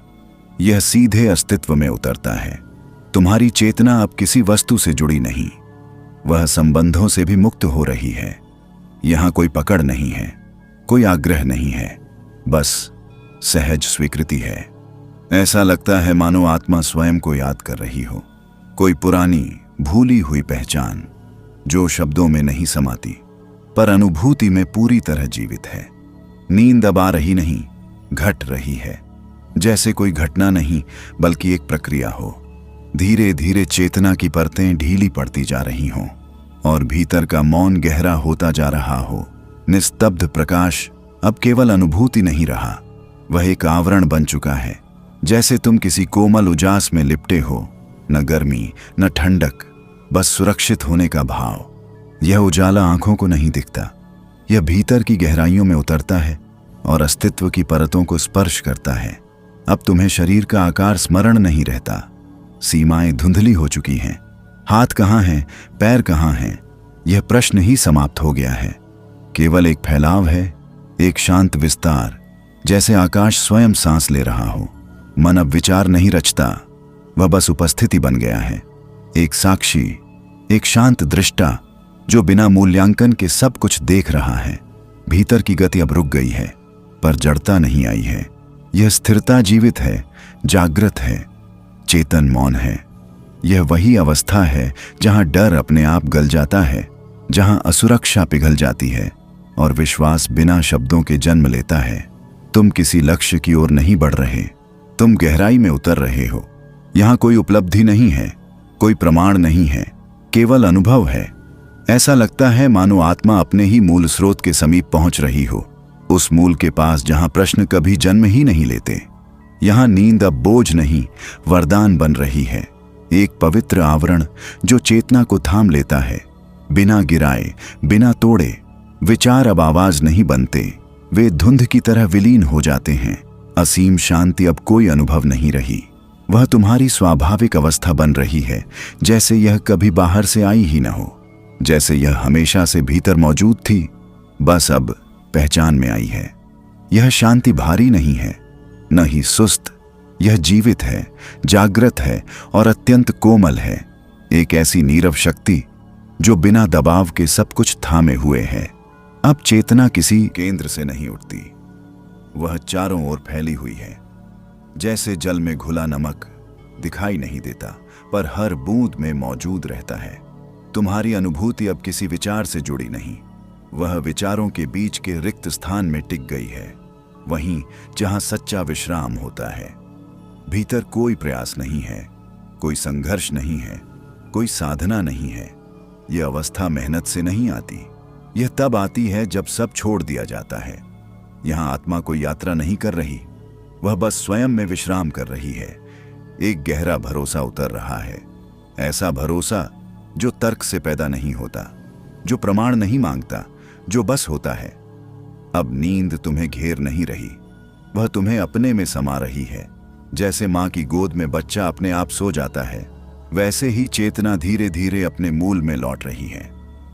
यह सीधे अस्तित्व में उतरता है। तुम्हारी चेतना अब किसी वस्तु से जुड़ी नहीं, वह संबंधों से भी मुक्त हो रही है। यहां कोई पकड़ नहीं है, कोई आग्रह नहीं है, बस सहज स्वीकृति है। ऐसा लगता है मानो आत्मा स्वयं को याद कर रही हो, कोई पुरानी भूली हुई पहचान जो शब्दों में नहीं समाती पर अनुभूति में पूरी तरह जीवित है। नींद अब आ रही नहीं, घट रही है, जैसे कोई घटना नहीं बल्कि एक प्रक्रिया हो। धीरे धीरे चेतना की परतें ढीली पड़ती जा रही हों और भीतर का मौन गहरा होता जा रहा हो। निस्तब्ध प्रकाश अब केवल अनुभूति नहीं रहा, वह एक आवरण बन चुका है, जैसे तुम किसी कोमल उजास में लिपटे हो। न गर्मी न ठंडक, बस सुरक्षित होने का भाव। यह उजाला आंखों को नहीं दिखता, यह भीतर की गहराइयों में उतरता है और अस्तित्व की परतों को स्पर्श करता है। अब तुम्हें शरीर का आकार स्मरण नहीं रहता, सीमाएं धुंधली हो चुकी हैं। हाथ कहाँ हैं, पैर कहाँ हैं, यह प्रश्न ही समाप्त हो गया है। केवल एक फैलाव है, एक शांत विस्तार, जैसे आकाश स्वयं सांस ले रहा हो। मन अब विचार नहीं रचता, वह बस उपस्थिति बन गया है, एक साक्षी, एक शांत दृष्टा जो बिना मूल्यांकन के सब कुछ देख रहा है। भीतर की गति अब रुक गई है, पर जड़ता नहीं आई है। यह स्थिरता जीवित है, जागृत है, चेतन मौन है। यह वही अवस्था है जहां डर अपने आप गल जाता है, जहां असुरक्षा पिघल जाती है और विश्वास बिना शब्दों के जन्म लेता है। तुम किसी लक्ष्य की ओर नहीं बढ़ रहे, तुम गहराई में उतर रहे हो। यहां कोई उपलब्धि नहीं है, कोई प्रमाण नहीं है, केवल अनुभव है। ऐसा लगता है मानो आत्मा अपने ही मूल स्रोत के समीप पहुंच रही हो, उस मूल के पास जहां प्रश्न कभी जन्म ही नहीं लेते। यहां नींद अब बोझ नहीं, वरदान बन रही है, एक पवित्र आवरण जो चेतना को थाम लेता है, बिना गिराए, बिना तोड़े। विचार अब आवाज नहीं बनते, वे धुंध की तरह विलीन हो जाते हैं। असीम शांति अब कोई अनुभव नहीं रही, वह तुम्हारी स्वाभाविक अवस्था बन रही है, जैसे यह कभी बाहर से आई ही न हो, जैसे यह हमेशा से भीतर मौजूद थी, बस अब पहचान में आई है। यह शांति भारी नहीं है, न ही सुस्त, यह जीवित है, जागृत है और अत्यंत कोमल है। एक ऐसी नीरव शक्ति जो बिना दबाव के सब कुछ थामे हुए है। अब चेतना किसी केंद्र से नहीं उठती, वह चारों ओर फैली हुई है, जैसे जल में घुला नमक दिखाई नहीं देता पर हर बूंद में मौजूद रहता है। तुम्हारी अनुभूति अब किसी विचार से जुड़ी नहीं, वह विचारों के बीच के रिक्त स्थान में टिक गई है, वहीं जहां सच्चा विश्राम होता है। भीतर कोई प्रयास नहीं है, कोई संघर्ष नहीं है, कोई साधना नहीं है। यह अवस्था मेहनत से नहीं आती, यह तब आती है जब सब छोड़ दिया जाता है। यहां आत्मा कोई यात्रा नहीं कर रही, वह बस स्वयं में विश्राम कर रही है। एक गहरा भरोसा उतर रहा है, ऐसा भरोसा जो तर्क से पैदा नहीं होता, जो प्रमाण नहीं मांगता, जो बस होता है। अब नींद तुम्हें घेर नहीं रही, वह तुम्हें अपने में समा रही है। जैसे मां की गोद में बच्चा अपने आप सो जाता है, वैसे ही चेतना धीरे धीरे अपने मूल में लौट रही है।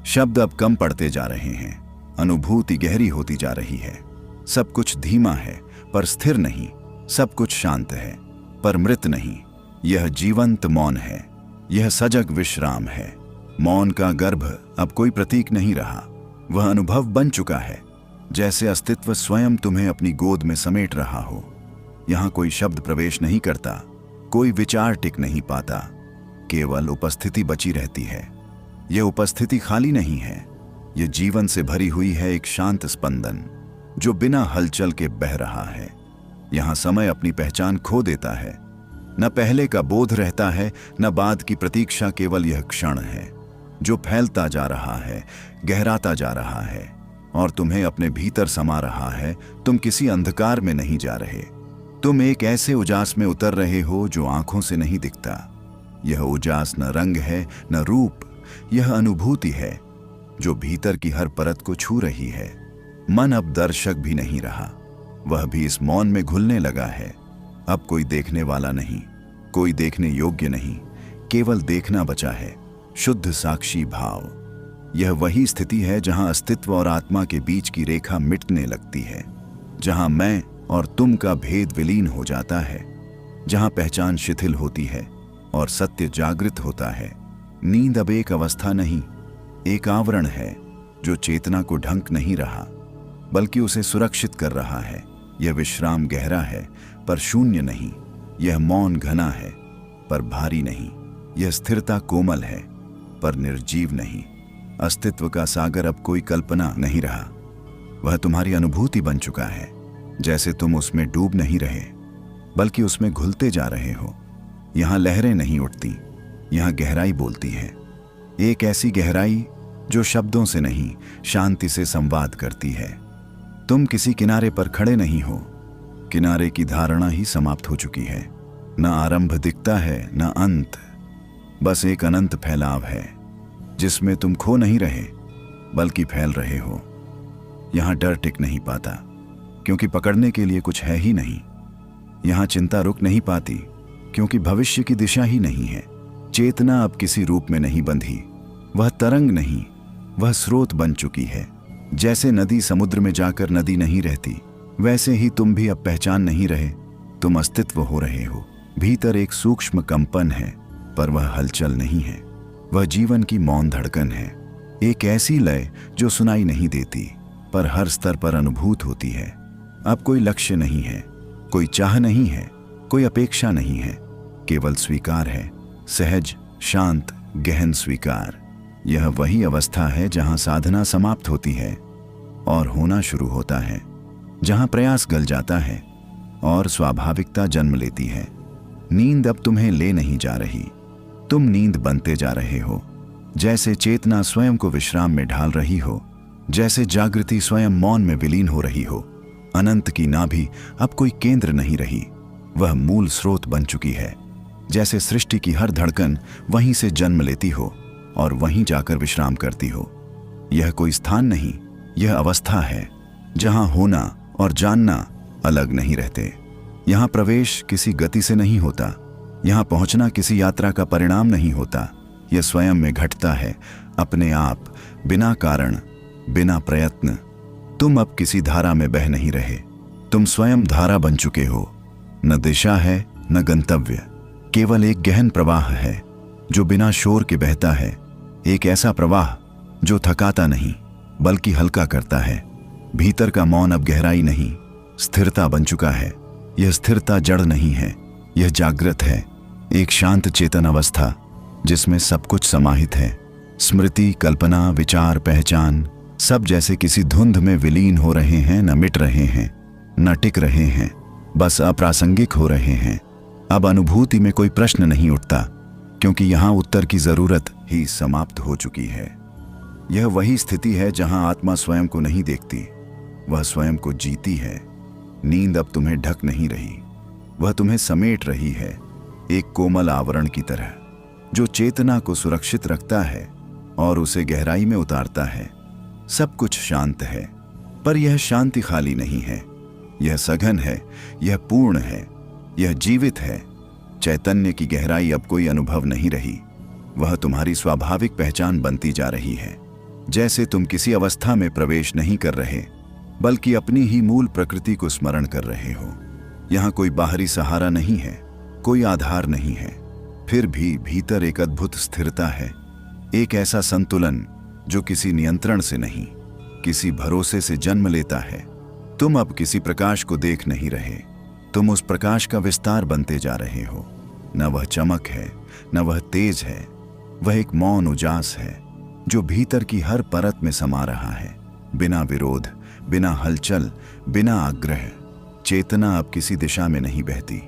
शब्द अब कम पड़ते जा रहे हैं, अनुभूति गहरी होती जा रही है। सब कुछ धीमा है पर स्थिर नहीं, सब कुछ शांत है पर मृत नहीं। यह जीवंत मौन है, यह सजग विश्राम है। मौन का गर्भ अब कोई प्रतीक नहीं रहा, वह अनुभव बन चुका है, जैसे अस्तित्व स्वयं तुम्हें अपनी गोद में समेट रहा हो। यहां कोई शब्द प्रवेश नहीं करता, कोई विचार टिक नहीं पाता, केवल उपस्थिति बची रहती है। यह उपस्थिति खाली नहीं है, यह जीवन से भरी हुई है, एक शांत स्पंदन जो बिना हलचल के बह रहा है। यहां समय अपनी पहचान खो देता है, न पहले का बोध रहता है न बाद की प्रतीक्षा। केवल यह क्षण है जो फैलता जा रहा है, गहराता जा रहा है और तुम्हें अपने भीतर समा रहा है। तुम किसी अंधकार में नहीं जा रहे, तुम एक ऐसे उजास में उतर रहे हो जो आंखों से नहीं दिखता। यह उजास न रंग है न रूप, यह अनुभूति है जो भीतर की हर परत को छू रही है। मन अब दर्शक भी नहीं रहा, वह भी इस मौन में घुलने लगा है। अब कोई देखने वाला नहीं, कोई देखने योग्य नहीं, केवल देखना बचा है, शुद्ध साक्षी भाव। यह वही स्थिति है जहां अस्तित्व और आत्मा के बीच की रेखा मिटने लगती है, जहां मैं और तुम का भेद विलीन हो जाता है, जहां पहचान शिथिल होती है और सत्य जागृत होता है। नींद अब एक अवस्था नहीं, एक आवरण है जो चेतना को ढंक नहीं रहा, बल्कि उसे सुरक्षित कर रहा है। यह विश्राम गहरा है पर शून्य नहीं, यह मौन घना है पर भारी नहीं, यह स्थिरता कोमल है पर निर्जीव नहीं। अस्तित्व का सागर अब कोई कल्पना नहीं रहा, वह तुम्हारी अनुभूति बन चुका है। जैसे तुम उसमें डूब नहीं रहे, बल्कि उसमें घुलते जा रहे हो। यहां लहरें नहीं उठती, यहां गहराई बोलती है, एक ऐसी गहराई जो शब्दों से नहीं, शांति से संवाद करती है। तुम किसी किनारे पर खड़े नहीं हो, किनारे की धारणा ही समाप्त हो चुकी है। न आरंभ दिखता है न अंत, बस एक अनंत फैलाव है जिसमें तुम खो नहीं रहे बल्कि फैल रहे हो। यहां डर टिक नहीं पाता क्योंकि पकड़ने के लिए कुछ है ही नहीं। यहां चिंता रुक नहीं पाती क्योंकि भविष्य की दिशा ही नहीं है। चेतना अब किसी रूप में नहीं बंधी, वह तरंग नहीं, वह स्रोत बन चुकी है। जैसे नदी समुद्र में जाकर नदी नहीं रहती, वैसे ही तुम भी अब पहचान नहीं रहे, तुम अस्तित्व हो रहे हो। भीतर एक सूक्ष्म कंपन है पर वह हलचल नहीं है, वह जीवन की मौन धड़कन है। एक ऐसी लय जो सुनाई नहीं देती पर हर स्तर पर अनुभूत होती है। अब कोई लक्ष्य नहीं है, कोई चाह नहीं है, कोई अपेक्षा नहीं है, केवल स्वीकार है, सहज शांत गहन स्वीकार। यह वही अवस्था है जहां साधना समाप्त होती है और होना शुरू होता है, जहां प्रयास गल जाता है और स्वाभाविकता जन्म लेती है। नींद अब तुम्हें ले नहीं जा रही, तुम नींद बनते जा रहे हो। जैसे चेतना स्वयं को विश्राम में ढाल रही हो, जैसे जागृति स्वयं मौन में विलीन हो रही हो। अनंत की नाभि अब कोई केंद्र नहीं रही, वह मूल स्रोत बन चुकी है। जैसे सृष्टि की हर धड़कन वहीं से जन्म लेती हो और वहीं जाकर विश्राम करती हो। यह कोई स्थान नहीं, यह अवस्था है जहां होना और जानना अलग नहीं रहते। यहां प्रवेश किसी गति से नहीं होता, यहां पहुंचना किसी यात्रा का परिणाम नहीं होता। यह स्वयं में घटता है, अपने आप, बिना कारण, बिना प्रयत्न। तुम अब किसी धारा में बह नहीं रहे, तुम स्वयं धारा बन चुके हो। न दिशा है न गंतव्य, केवल एक गहन प्रवाह है जो बिना शोर के बहता है। एक ऐसा प्रवाह जो थकाता नहीं बल्कि हल्का करता है। भीतर का मौन अब गहराई नहीं, स्थिरता बन चुका है। यह स्थिरता जड़ नहीं है, यह जागृत है, एक शांत चेतन अवस्था जिसमें सब कुछ समाहित है। स्मृति, कल्पना, विचार, पहचान सब जैसे किसी धुंध में विलीन हो रहे हैं, न मिट रहे हैं, न टिक रहे हैं, बस अप्रासंगिक हो रहे हैं। अब अनुभूति में कोई प्रश्न नहीं उठता क्योंकि यहां उत्तर की जरूरत ही समाप्त हो चुकी है। यह वही स्थिति है जहां आत्मा स्वयं को नहीं देखती, वह स्वयं को जीती है। नींद अब तुम्हें ढक नहीं रही, वह तुम्हें समेट रही है, एक कोमल आवरण की तरह जो चेतना को सुरक्षित रखता है और उसे गहराई में उतारता है। सब कुछ शांत है, पर यह शांति खाली नहीं है, यह सघन है, यह पूर्ण है, यह जीवित है। चैतन्य की गहराई अब कोई अनुभव नहीं रही, वह तुम्हारी स्वाभाविक पहचान बनती जा रही है। जैसे तुम किसी अवस्था में प्रवेश नहीं कर रहे बल्कि अपनी ही मूल प्रकृति को स्मरण कर रहे हो। यहां कोई बाहरी सहारा नहीं है, कोई आधार नहीं है, फिर भी भीतर एक अद्भुत स्थिरता है, एक ऐसा संतुलन जो किसी नियंत्रण से नहीं, किसी भरोसे से जन्म लेता है। तुम अब किसी प्रकाश को देख नहीं रहे, तुम उस प्रकाश का विस्तार बनते जा रहे हो। न वह चमक है, न वह तेज है, वह एक मौन उजास है जो भीतर की हर परत में समा रहा है, बिना विरोध, बिना हलचल, बिना आग्रह। चेतना अब किसी दिशा में नहीं बहती,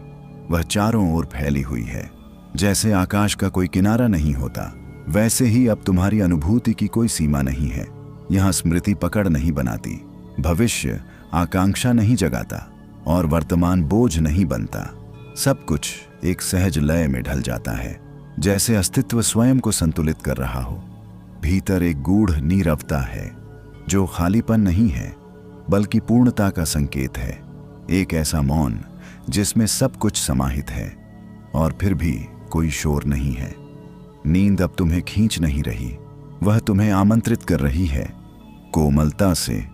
वह चारों ओर फैली हुई है। जैसे आकाश का कोई किनारा नहीं होता, वैसे ही अब तुम्हारी अनुभूति की कोई सीमा नहीं है। यहां स्मृति पकड़ नहीं बनाती, भविष्य आकांक्षा नहीं जगाता और वर्तमान बोझ नहीं बनता। सब कुछ एक सहज लय में ढल जाता है, जैसे अस्तित्व स्वयं को संतुलित कर रहा हो। भीतर एक गूढ़ नीरवता है जो खालीपन नहीं है बल्कि पूर्णता का संकेत है, एक ऐसा मौन जिसमें सब कुछ समाहित है और फिर भी कोई शोर नहीं है। नींद अब तुम्हें खींच नहीं रही, वह तुम्हें आमंत्रित कर रही है। कोमलता से,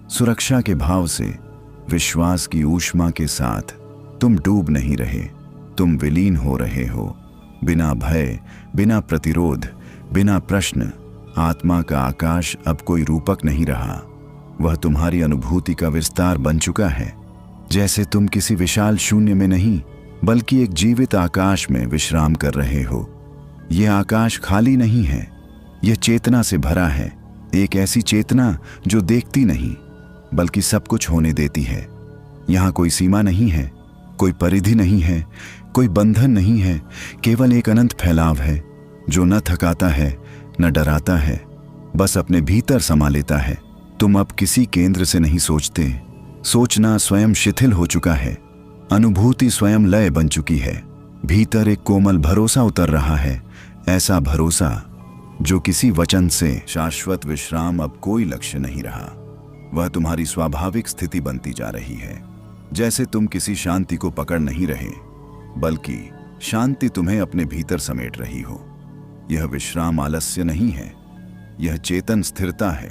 सुरक्षा के भाव से, विश्वास की ऊष्मा के साथ तुम डूब नहीं रहे, तुम विलीन हो रहे हो। बिना भय, बिना प्रतिरोध, बिना प्रश्न। आत्मा का आकाश अब कोई रूपक नहीं रहा, वह तुम्हारी अनुभूति का विस्तार बन चुका है। जैसे तुम किसी विशाल शून्य में नहीं, बल्कि एक जीवित आकाश में विश्राम कर रहे हो। यह आकाश खाली नहीं है, यह चेतना से भरा है। एक ऐसी चेतना जो देखती नहीं, बल्कि सब कुछ होने देती है। यहाँ कोई सीमा नहीं है, कोई परिधि नहीं है, कोई बंधन नहीं है। केवल एक अनंत फैलाव है जो न थकाता है, न डराता है, बस अपने भीतर समा लेता है। तुम अब किसी केंद्र से नहीं सोचते, सोचना स्वयं शिथिल हो चुका है। अनुभूति स्वयं लय बन चुकी है। भीतर एक कोमल भरोसा उतर रहा है, ऐसा भरोसा जो किसी वचन से। शाश्वत विश्राम अब कोई लक्ष्य नहीं रहा, वह तुम्हारी स्वाभाविक स्थिति बनती जा रही है। जैसे तुम किसी शांति को पकड़ नहीं रहे, बल्कि शांति तुम्हें अपने भीतर समेट रही हो। यह विश्राम आलस्य नहीं है, यह चेतन स्थिरता है।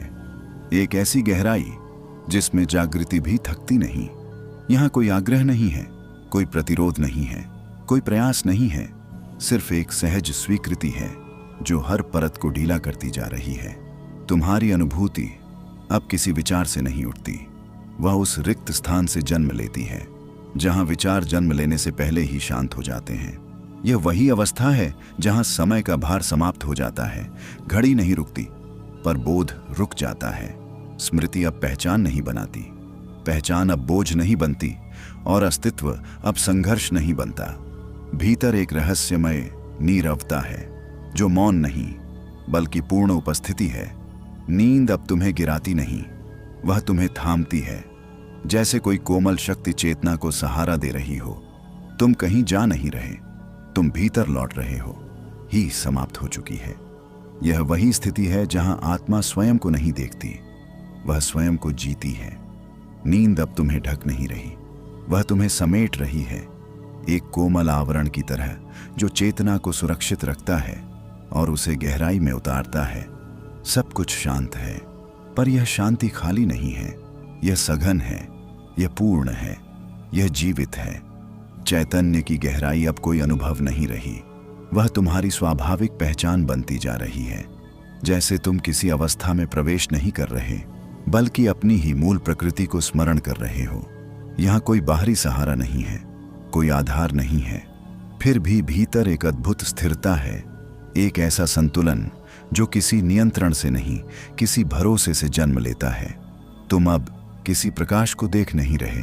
एक ऐसी गहराई जिसमें जागृति भी थकती नहीं। यहाँ कोई आग्रह नहीं है, कोई प्रतिरोध नहीं है, कोई प्रयास नहीं है, सिर्फ एक सहज स्वीकृति है जो हर परत को ढीला करती जा रही है। तुम्हारी अनुभूति अब किसी विचार से नहीं उठती, वह उस रिक्त स्थान से जन्म लेती है जहां विचार जन्म लेने से पहले ही शांत हो जाते हैं। यह वही अवस्था है जहां समय का भार समाप्त हो जाता है। घड़ी नहीं रुकती, पर बोध रुक जाता है। स्मृति अब पहचान नहीं बनाती, पहचान अब बोझ नहीं बनती, और अस्तित्व अब संघर्ष नहीं बनता। भीतर एक रहस्यमय नीरवता है जो मौन नहीं, बल्कि पूर्ण उपस्थिति है। नींद अब तुम्हें गिराती नहीं, वह तुम्हें थामती है। जैसे कोई कोमल शक्ति चेतना को सहारा दे रही हो। तुम कहीं जा नहीं रहे, तुम भीतर लौट रहे हो, ही समाप्त हो चुकी है। यह वही स्थिति है जहां आत्मा स्वयं को नहीं देखती, वह स्वयं को जीती है। नींद अब तुम्हें ढक नहीं रही, वह तुम्हें समेट रही है, एक कोमल आवरण की तरह जो चेतना को सुरक्षित रखता है और उसे गहराई में उतारता है। सब कुछ शांत है, पर यह शांति खाली नहीं है, यह सघन है, यह पूर्ण है, यह जीवित है। चैतन्य की गहराई अब कोई अनुभव नहीं रही, वह तुम्हारी स्वाभाविक पहचान बनती जा रही है। जैसे तुम किसी अवस्था में प्रवेश नहीं कर रहे, बल्कि अपनी ही मूल प्रकृति को स्मरण कर रहे हो। यहाँ कोई बाहरी सहारा नहीं है, कोई आधार नहीं है, फिर भी भीतर एक अद्भुत स्थिरता है, एक ऐसा संतुलन जो किसी नियंत्रण से नहीं, किसी भरोसे से जन्म लेता है। तुम अब किसी प्रकाश को देख नहीं रहे,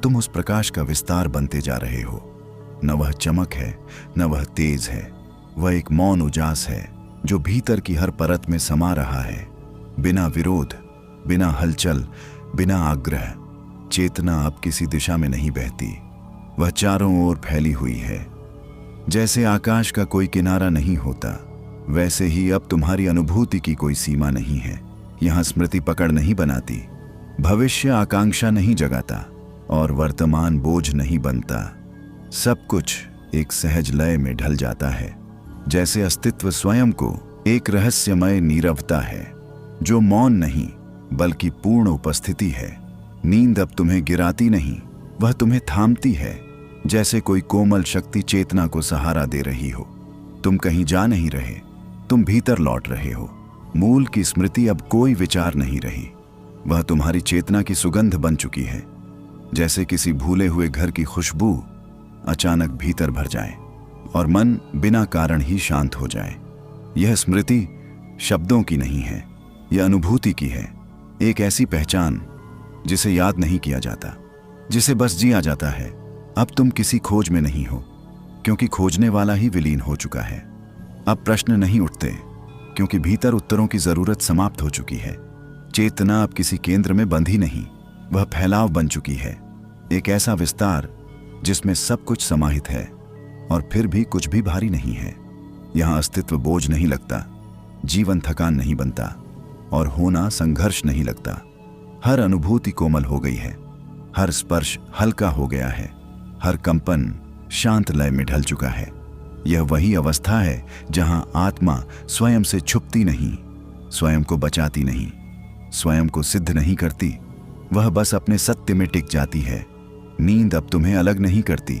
तुम उस प्रकाश का विस्तार बनते जा रहे हो। न वह चमक है, न वह तेज है, वह एक मौन उजास है जो भीतर की हर परत में समा रहा है। बिना विरोध, बिना हलचल, बिना आग्रह, चेतना अब किसी दिशा में नहीं बहती, वह चारों ओर फैली हुई है। जैसे आकाश का कोई किनारा नहीं होता, वैसे ही अब तुम्हारी अनुभूति की कोई सीमा नहीं है। यहाँ स्मृति पकड़ नहीं बनाती, भविष्य आकांक्षा नहीं जगाता, और वर्तमान बोझ नहीं बनता। सब कुछ एक सहज लय में ढल जाता है, जैसे अस्तित्व स्वयं को एक रहस्यमय नीरवता है जो मौन नहीं, बल्कि पूर्ण उपस्थिति है। नींद अब तुम्हें गिराती नहीं, वह तुम्हें थामती है, जैसे कोई कोमल शक्ति चेतना को सहारा दे रही हो। तुम कहीं जा नहीं रहे, तुम भीतर लौट रहे हो। मूल की स्मृति अब कोई विचार नहीं रही, वह तुम्हारी चेतना की सुगंध बन चुकी है। जैसे किसी भूले हुए घर की खुशबू अचानक भीतर भर जाए और मन बिना कारण ही शांत हो जाए। यह स्मृति शब्दों की नहीं है, यह अनुभूति की है, एक ऐसी पहचान जिसे याद नहीं किया जाता, जिसे बस जिया जाता है। अब तुम किसी खोज में नहीं हो, क्योंकि खोजने वाला ही विलीन हो चुका है। अब प्रश्न नहीं उठते, क्योंकि भीतर उत्तरों की जरूरत समाप्त हो चुकी है। चेतना अब किसी केंद्र में बंधी नहीं, वह फैलाव बन चुकी है, एक ऐसा विस्तार जिसमें सब कुछ समाहित है और फिर भी कुछ भी भारी नहीं है। यहाँ अस्तित्व बोझ नहीं लगता, जीवन थकान नहीं बनता, और होना संघर्ष नहीं लगता। हर अनुभूति कोमल हो गई है, हर स्पर्श हल्का हो गया है, हर कंपन शांत लय में ढल चुका है। यह वही अवस्था है जहां आत्मा स्वयं से छुपती नहीं, स्वयं को बचाती नहीं, स्वयं को सिद्ध नहीं करती, वह बस अपने सत्य में टिक जाती है। नींद अब तुम्हें अलग नहीं करती,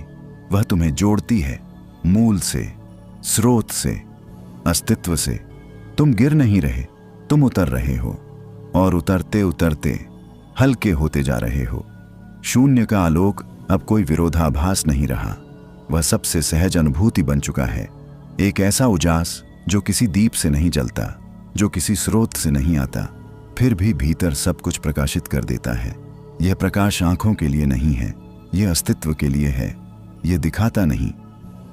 वह तुम्हें जोड़ती है मूल से, स्रोत से, अस्तित्व से। तुम गिर नहीं रहे, तुम उतर रहे हो, और उतरते उतरते हल्के होते जा रहे हो। शून्य का आलोक अब कोई विरोधाभास नहीं रहा, वह सबसे सहज अनुभूति बन चुका है। एक ऐसा उजास जो किसी दीप से नहीं जलता, जो किसी स्रोत से नहीं आता, फिर भी भीतर सब कुछ प्रकाशित कर देता है। यह प्रकाश आंखों के लिए नहीं है, यह अस्तित्व के लिए है। यह दिखाता नहीं,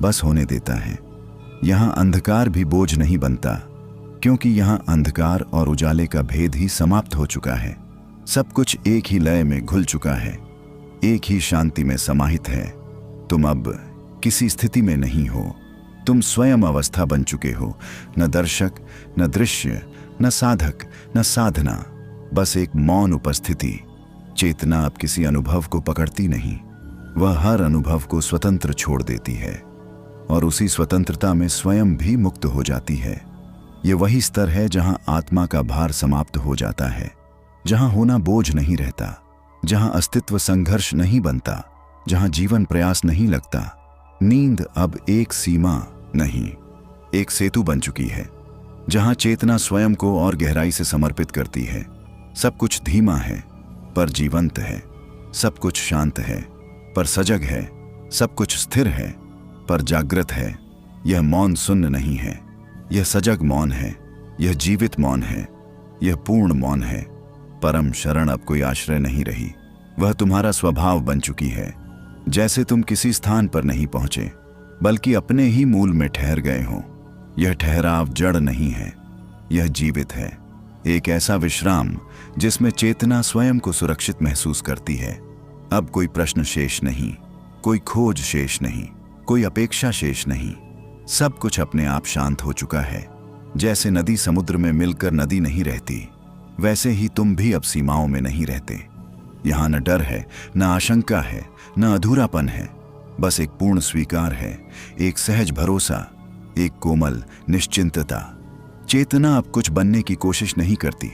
बस होने देता है। यहाँ अंधकार भी बोझ नहीं बनता, क्योंकि यहाँ अंधकार और उजाले का भेद ही समाप्त हो चुका है। सब कुछ एक ही लय में घुल चुका है, एक ही शांति में समाहित है। तुम अब किसी स्थिति में नहीं हो, तुम स्वयं अवस्था बन चुके हो। न दर्शक, न दृश्य, न साधक, न साधना, बस एक मौन उपस्थिति। चेतना अब किसी अनुभव को पकड़ती नहीं, वह हर अनुभव को स्वतंत्र छोड़ देती है, और उसी स्वतंत्रता में स्वयं भी मुक्त हो जाती है। ये वही स्तर है जहां आत्मा का भार समाप्त हो जाता है, जहां होना बोझ नहीं रहता, जहां अस्तित्व संघर्ष नहीं बनता, जहां जीवन प्रयास नहीं लगता। नींद अब एक सीमा नहीं, एक सेतु बन चुकी है, जहां चेतना स्वयं को और गहराई से समर्पित करती है। सब कुछ धीमा है पर जीवंत है, सब कुछ शांत है पर सजग है, सब कुछ स्थिर है पर जागृत है। यह मौन शून्य नहीं है, यह सजग मौन है, यह जीवित मौन है, यह पूर्ण मौन है। परम शरण अब कोई आश्रय नहीं रही, वह तुम्हारा स्वभाव बन चुकी है। जैसे तुम किसी स्थान पर नहीं पहुंचे, बल्कि अपने ही मूल में ठहर गए हो। यह ठहराव जड़ नहीं है, यह जीवित है, एक ऐसा विश्राम जिसमें चेतना स्वयं को सुरक्षित महसूस करती है। अब कोई प्रश्न शेष नहीं, कोई खोज शेष नहीं, कोई अपेक्षा शेष नहीं। सब कुछ अपने आप शांत हो चुका है। जैसे नदी समुद्र में मिलकर नदी नहीं रहती, वैसे ही तुम भी अब सीमाओं में नहीं रहते। यहाँ न डर है, न आशंका है, न अधूरापन है, बस एक पूर्ण स्वीकार है, एक सहज भरोसा, एक कोमल निश्चिंतता। चेतना अब कुछ बनने की कोशिश नहीं करती,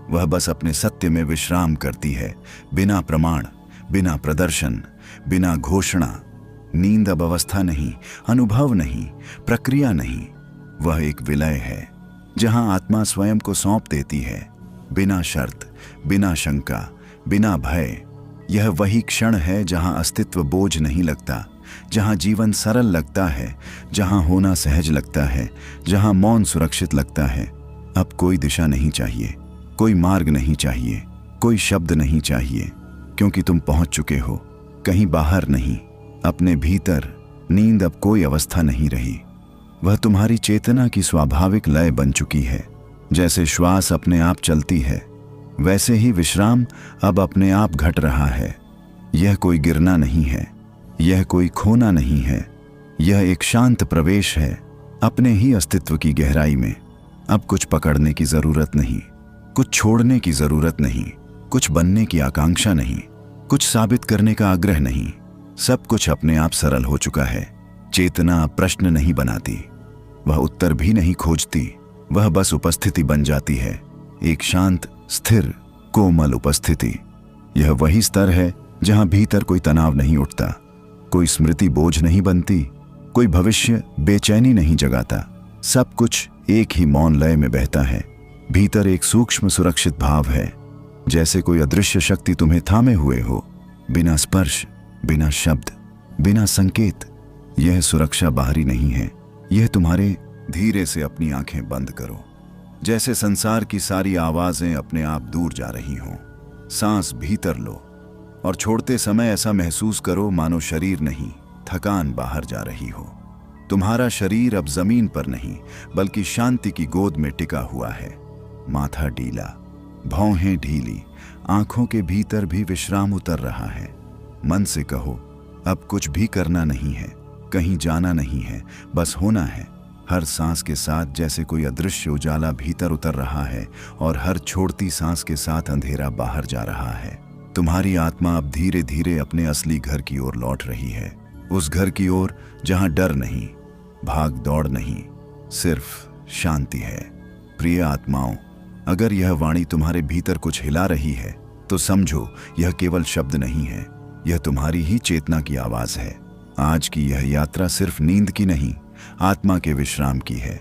वह बस अपने सत्य में विश्राम करती है, बिना प्रमाण, बिना प्रदर्शन, बिना घोषणा। नींद अब अवस्था नहीं, अनुभव नहीं, प्रक्रिया नहीं, वह एक विलय है, जहां आत्मा स्वयं को सौंप देती है, बिना शर्त, बिना शंका, बिना भय। यह वही क्षण है जहां अस्तित्व बोझ नहीं लगता, जहां जीवन सरल लगता है, जहां होना सहज लगता है, जहां मौन सुरक्षित लगता है। अब कोई दिशा नहीं चाहिए, कोई मार्ग नहीं चाहिए, कोई शब्द नहीं चाहिए, क्योंकि तुम पहुंच चुके हो, कहीं बाहर नहीं, अपने भीतर। नींद अब कोई अवस्था नहीं रही, वह तुम्हारी चेतना की स्वाभाविक लय बन चुकी है। जैसे श्वास अपने आप चलती है, वैसे ही विश्राम अब अपने आप घट रहा है। यह कोई गिरना नहीं है, यह कोई खोना नहीं है, यह एक शांत प्रवेश है अपने ही अस्तित्व की गहराई में। अब कुछ पकड़ने की जरूरत नहीं, कुछ छोड़ने की जरूरत नहीं, कुछ बनने की आकांक्षा नहीं, कुछ साबित करने का आग्रह नहीं। सब कुछ अपने आप सरल हो चुका है। चेतना प्रश्न नहीं बनाती, वह उत्तर भी नहीं खोजती, वह बस उपस्थिति बन जाती है, एक शांत, स्थिर, कोमल उपस्थिति। यह वही स्तर है जहां भीतर कोई तनाव नहीं उठता, कोई स्मृति बोझ नहीं बनती, कोई भविष्य बेचैनी नहीं जगाता। सब कुछ एक ही मौन लय में बहता है। भीतर एक सूक्ष्म सुरक्षित भाव है, जैसे कोई अदृश्य शक्ति तुम्हें थामे हुए हो, बिना स्पर्श, बिना शब्द, बिना संकेत। यह सुरक्षा बाहरी नहीं है, यह तुम्हारे धीरे से अपनी आंखें बंद करो, जैसे संसार की सारी आवाजें अपने आप दूर जा रही हों। सांस भीतर लो और छोड़ते समय ऐसा महसूस करो मानो शरीर नहीं, थकान बाहर जा रही हो। तुम्हारा शरीर अब जमीन पर नहीं, बल्कि शांति की गोद में टिका हुआ है। माथा ढीला, भौहें ढीली, आंखों के भीतर भी विश्राम उतर रहा है। मन से कहो, अब कुछ भी करना नहीं है, कहीं जाना नहीं है, बस होना है। हर सांस के साथ जैसे कोई अदृश्य उजाला भीतर उतर रहा है, और हर छोड़ती सांस के साथ अंधेरा बाहर जा रहा है। तुम्हारी आत्मा अब धीरे धीरे अपने असली घर की ओर लौट रही है, उस घर की ओर जहां डर नहीं, भाग दौड़ नहीं, सिर्फ शांति है। प्रिय आत्माओं, अगर यह वाणी तुम्हारे भीतर कुछ हिला रही है तो समझो यह केवल शब्द नहीं है, यह तुम्हारी ही चेतना की आवाज है। आज की यह यात्रा सिर्फ नींद की नहीं, आत्मा के विश्राम की है।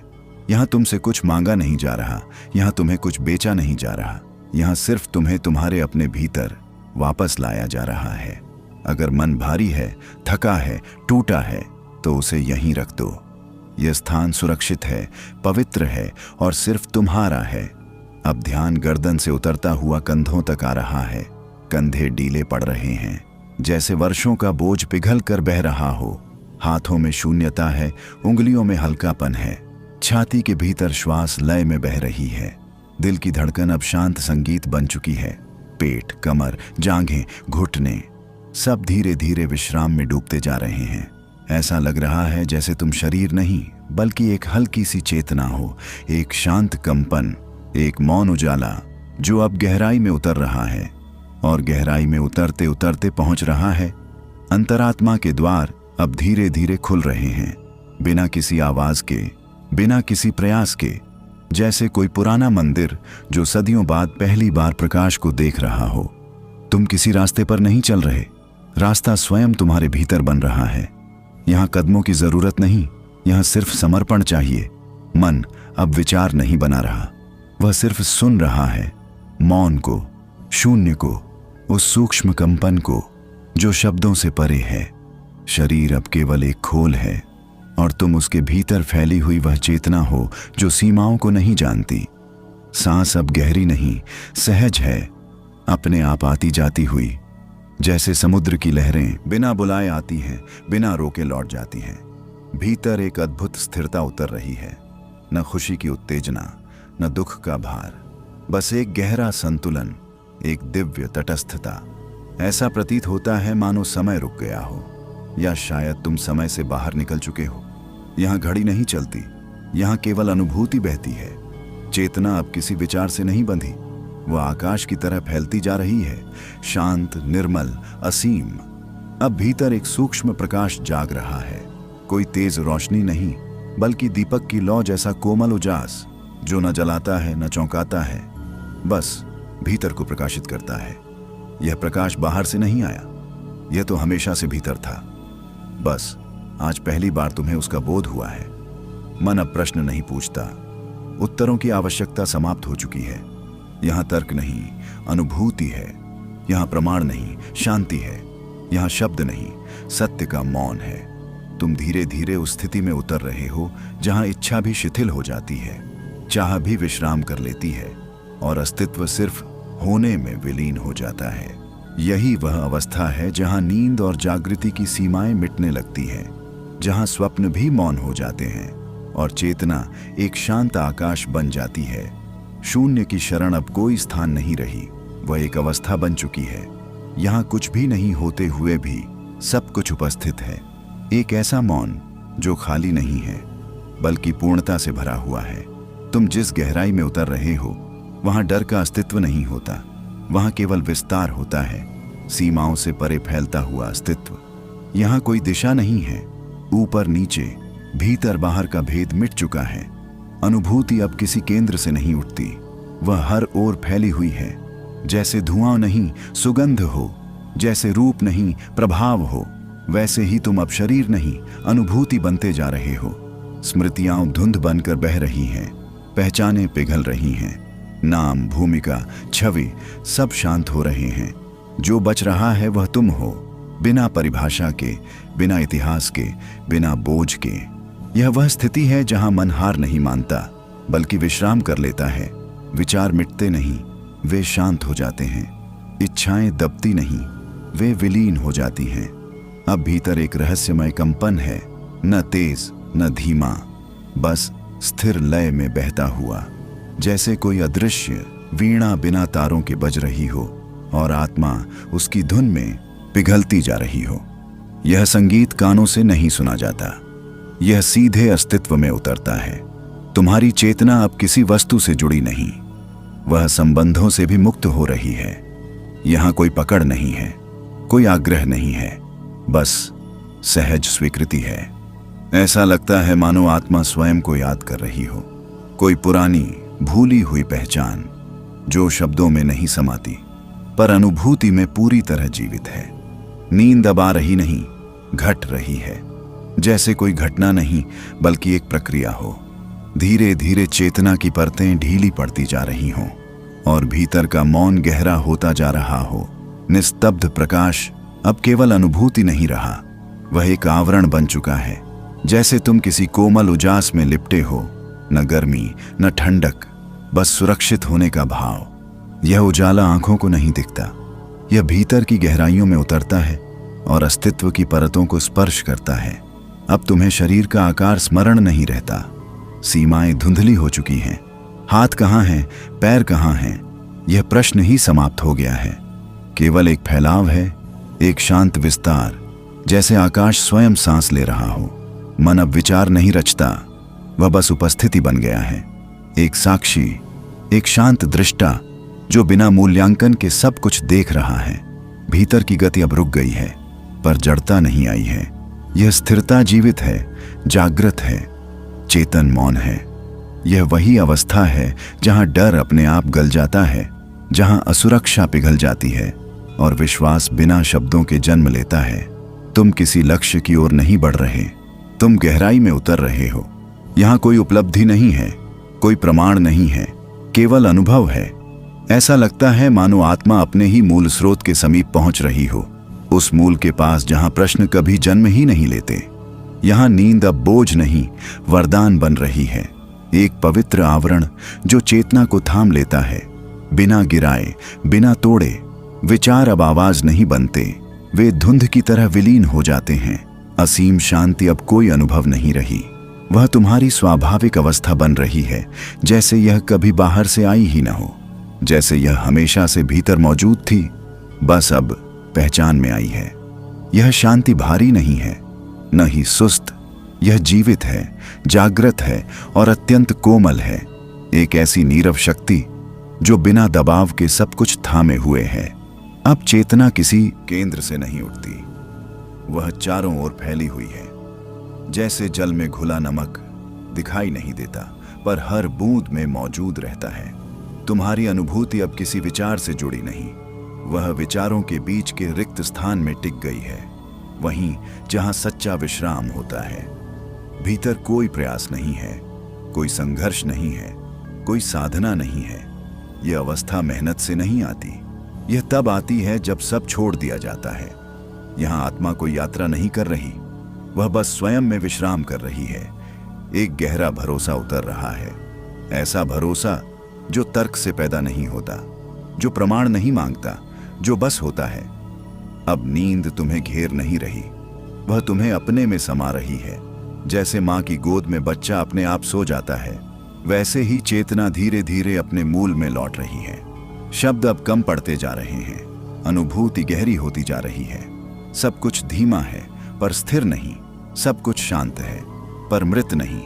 यहाँ तुमसे कुछ मांगा नहीं जा रहा, यहाँ तुम्हें कुछ बेचा नहीं जा रहा, यहाँ सिर्फ तुम्हें तुम्हारे अपने भीतर वापस लाया जा रहा है। अगर मन भारी है, थका है, टूटा है तो उसे यहीं रख दो। यह स्थान सुरक्षित है, पवित्र है और सिर्फ तुम्हारा है। अब ध्यान गर्दन से उतरता हुआ कंधों तक आ रहा है। कंधे ढीले पड़ रहे हैं, जैसे वर्षों का बोझ पिघल कर बह रहा हो। हाथों में शून्यता है, उंगलियों में हल्कापन है। छाती के भीतर श्वास लय में बह रही है। दिल की धड़कन अब शांत संगीत बन चुकी है। पेट, कमर, जांघें, घुटने सब धीरे धीरे विश्राम में डूबते जा रहे हैं। ऐसा लग रहा है जैसे तुम शरीर नहीं बल्कि एक हल्की सी चेतना हो, एक शांत कंपन, एक मौन उजाला जो अब गहराई में उतर रहा है। और गहराई में उतरते उतरते पहुंच रहा है। अंतरात्मा के द्वार अब धीरे धीरे खुल रहे हैं, बिना किसी आवाज के, बिना किसी प्रयास के। जैसे कोई पुराना मंदिर जो सदियों बाद पहली बार प्रकाश को देख रहा हो। तुम किसी रास्ते पर नहीं चल रहे, रास्ता स्वयं तुम्हारे भीतर बन रहा है। यहाँ कदमों की जरूरत नहीं, यहाँ सिर्फ समर्पण चाहिए। मन अब विचार नहीं बना रहा, वह सिर्फ सुन रहा है। मौन को, शून्य को, उस सूक्ष्म कंपन को जो शब्दों से परे है। शरीर अब केवल एक खोल है और तुम उसके भीतर फैली हुई वह चेतना हो जो सीमाओं को नहीं जानती। सांस अब गहरी नहीं, सहज है, अपने आप आती जाती हुई। जैसे समुद्र की लहरें बिना बुलाए आती हैं, बिना रोके लौट जाती हैं। भीतर एक अद्भुत स्थिरता उतर रही है, न खुशी की उत्तेजना, न दुख का भार, बस एक गहरा संतुलन, एक दिव्य तटस्थता। ऐसा प्रतीत होता है मानो समय रुक गया हो, या शायद तुम समय से बाहर निकल चुके हो। यहाँ घड़ी नहीं चलती, यहाँ केवल अनुभूति बहती है। चेतना अब किसी विचार से नहीं बंधी, वह आकाश की तरह फैलती जा रही है, शांत, निर्मल, असीम। अब भीतर एक सूक्ष्म प्रकाश जाग रहा है। कोई तेज रोशनी नहीं, बल्कि दीपक की लौ जैसा कोमल उजास जो न जलाता है न चौंकाता है, बस भीतर को प्रकाशित करता है। यह प्रकाश बाहर से नहीं आया, यह तो हमेशा से भीतर था। बस आज पहली बार तुम्हें उसका बोध हुआ है। मन अब प्रश्न नहीं पूछता, उत्तरों की आवश्यकता समाप्त हो चुकी है। यहाँ तर्क नहीं, अनुभूति है। यहाँ प्रमाण नहीं, शांति है। यहाँ शब्द नहीं, सत्य का मौन है। तुम धीरे धीरे उस स्थिति में उतर रहे हो जहाँ इच्छा भी शिथिल हो जाती है, चाह भी विश्राम कर लेती है और अस्तित्व सिर्फ होने में विलीन हो जाता है। यही वह अवस्था है जहाँ नींद और जागृति की सीमाएं मिटने लगती हैं, जहाँ स्वप्न भी मौन हो जाते हैं और चेतना एक शांत आकाश बन जाती है। शून्य की शरण अब कोई स्थान नहीं रही, वह एक अवस्था बन चुकी है। यहाँ कुछ भी नहीं होते हुए भी सब कुछ उपस्थित है। एक ऐसा मौन जो खाली नहीं है बल्कि पूर्णता से भरा हुआ है। तुम जिस गहराई में उतर रहे हो वहाँ डर का अस्तित्व नहीं होता, वहाँ केवल विस्तार होता है, सीमाओं से परे फैलता हुआ अस्तित्व। यहाँ कोई दिशा नहीं है, ऊपर नीचे, भीतर बाहर का भेद मिट चुका है। अनुभूति अब किसी केंद्र से नहीं उठती, वह हर ओर फैली हुई है। जैसे धुआं नहीं सुगंध हो, जैसे रूप नहीं प्रभाव हो, वैसे ही तुम अब शरीर नहीं अनुभूति बनते जा रहे हो। स्मृतियां धुंध बनकर बह रही हैं, पहचानें पिघल रही हैं, नाम, भूमिका, छवि सब शांत हो रहे हैं। जो बच रहा है वह तुम हो, बिना परिभाषा के, बिना इतिहास के, बिना बोझ के। यह वह स्थिति है जहां मन हार नहीं मानता बल्कि विश्राम कर लेता है। विचार मिटते नहीं, वे शांत हो जाते हैं। इच्छाएं दबती नहीं, वे विलीन हो जाती हैं। अब भीतर एक रहस्यमय कंपन है, न तेज न धीमा, बस स्थिर लय में बहता हुआ, जैसे कोई अदृश्य वीणा बिना तारों के बज रही हो और आत्मा उसकी धुन में पिघलती जा रही हो। यह संगीत कानों से नहीं सुना जाता, यह सीधे अस्तित्व में उतरता है। तुम्हारी चेतना अब किसी वस्तु से जुड़ी नहीं, वह संबंधों से भी मुक्त हो रही है। यहाँ कोई पकड़ नहीं है, कोई आग्रह नहीं है, बस सहज स्वीकृति है। ऐसा लगता है मानो आत्मा स्वयं को याद कर रही हो, कोई पुरानी भूली हुई पहचान, जो शब्दों में नहीं समाती पर अनुभूति में पूरी तरह जीवित है। नींद अब आ रही नहीं, घट रही है, जैसे कोई घटना नहीं बल्कि एक प्रक्रिया हो। धीरे धीरे चेतना की परतें ढीली पड़ती जा रही हों और भीतर का मौन गहरा होता जा रहा हो। निस्तब्ध प्रकाश अब केवल अनुभूति नहीं रहा, वह एक आवरण बन चुका है, जैसे तुम किसी कोमल उजास में लिपटे हो। न गर्मी न ठंडक, बस सुरक्षित होने का भाव। यह उजाला आंखों को नहीं दिखता, यह भीतर की गहराइयों में उतरता है और अस्तित्व की परतों को स्पर्श करता है। अब तुम्हें शरीर का आकार स्मरण नहीं रहता, सीमाएं धुंधली हो चुकी हैं। हाथ कहाँ हैं, पैर कहाँ हैं, यह प्रश्न ही समाप्त हो गया है। केवल एक फैलाव है, एक शांत विस्तार, जैसे आकाश स्वयं सांस ले रहा हो। मन अब विचार नहीं रचता, वह बस उपस्थिति बन गया है, एक साक्षी, एक शांत दृष्टा जो बिना मूल्यांकन के सब कुछ देख रहा है। भीतर की गति अब रुक गई है, पर जड़ता नहीं आई है। यह स्थिरता जीवित है, जागृत है, चेतन मौन है। यह वही अवस्था है जहां डर अपने आप गल जाता है, जहां असुरक्षा पिघल जाती है और विश्वास बिना शब्दों के जन्म लेता है। तुम किसी लक्ष्य की ओर नहीं बढ़ रहे, तुम गहराई में उतर रहे हो। यहां कोई उपलब्धि नहीं है, कोई प्रमाण नहीं है, केवल अनुभव है। ऐसा लगता है मानो आत्मा अपने ही मूल स्रोत के समीप पहुंच रही हो, उस मूल के पास जहां प्रश्न कभी जन्म ही नहीं लेते। यहां नींद अब बोझ नहीं, वरदान बन रही है, एक पवित्र आवरण जो चेतना को थाम लेता है। बिना गिराए, बिना तोड़े विचार अब आवाज नहीं बनते, वे धुंध की तरह विलीन हो जाते हैं। असीम शांति अब कोई अनुभव नहीं रही, वह तुम्हारी स्वाभाविक अवस्था बन रही है, जैसे यह कभी बाहर से आई ही न हो, जैसे यह हमेशा से भीतर मौजूद थी, बस अब पहचान में आई है। यह शांति भारी नहीं है, न ही सुस्त, यह जीवित है, जागृत है और अत्यंत कोमल है। एक ऐसी नीरव शक्ति जो बिना दबाव के सब कुछ थामे हुए है। अब चेतना किसी केंद्र से नहीं उठती, वह चारों ओर फैली हुई है, जैसे जल में घुला नमक, दिखाई नहीं देता पर हर बूंद में मौजूद रहता है। तुम्हारी अनुभूति अब किसी विचार से जुड़ी नहीं, वह विचारों के बीच के रिक्त स्थान में टिक गई है, वहीं जहां सच्चा विश्राम होता है। भीतर कोई प्रयास नहीं है, कोई संघर्ष नहीं है, कोई साधना नहीं है। यह अवस्था मेहनत से नहीं आती, यह तब आती है जब सब छोड़ दिया जाता है। यहां आत्मा कोई यात्रा नहीं कर रही, वह बस स्वयं में विश्राम कर रही है। एक गहरा भरोसा उतर रहा है, ऐसा भरोसा जो तर्क से पैदा नहीं होता, जो प्रमाण नहीं मांगता, जो बस होता है। अब नींद तुम्हें घेर नहीं रही, वह तुम्हें अपने में समा रही है। जैसे माँ की गोद में बच्चा अपने आप सो जाता है, वैसे ही चेतना धीरे धीरे अपने मूल में लौट रही है। शब्द अब कम पड़ते जा रहे हैं, अनुभूति गहरी होती जा रही है। सब कुछ धीमा है पर स्थिर नहीं, सब कुछ शांत है पर मृत नहीं।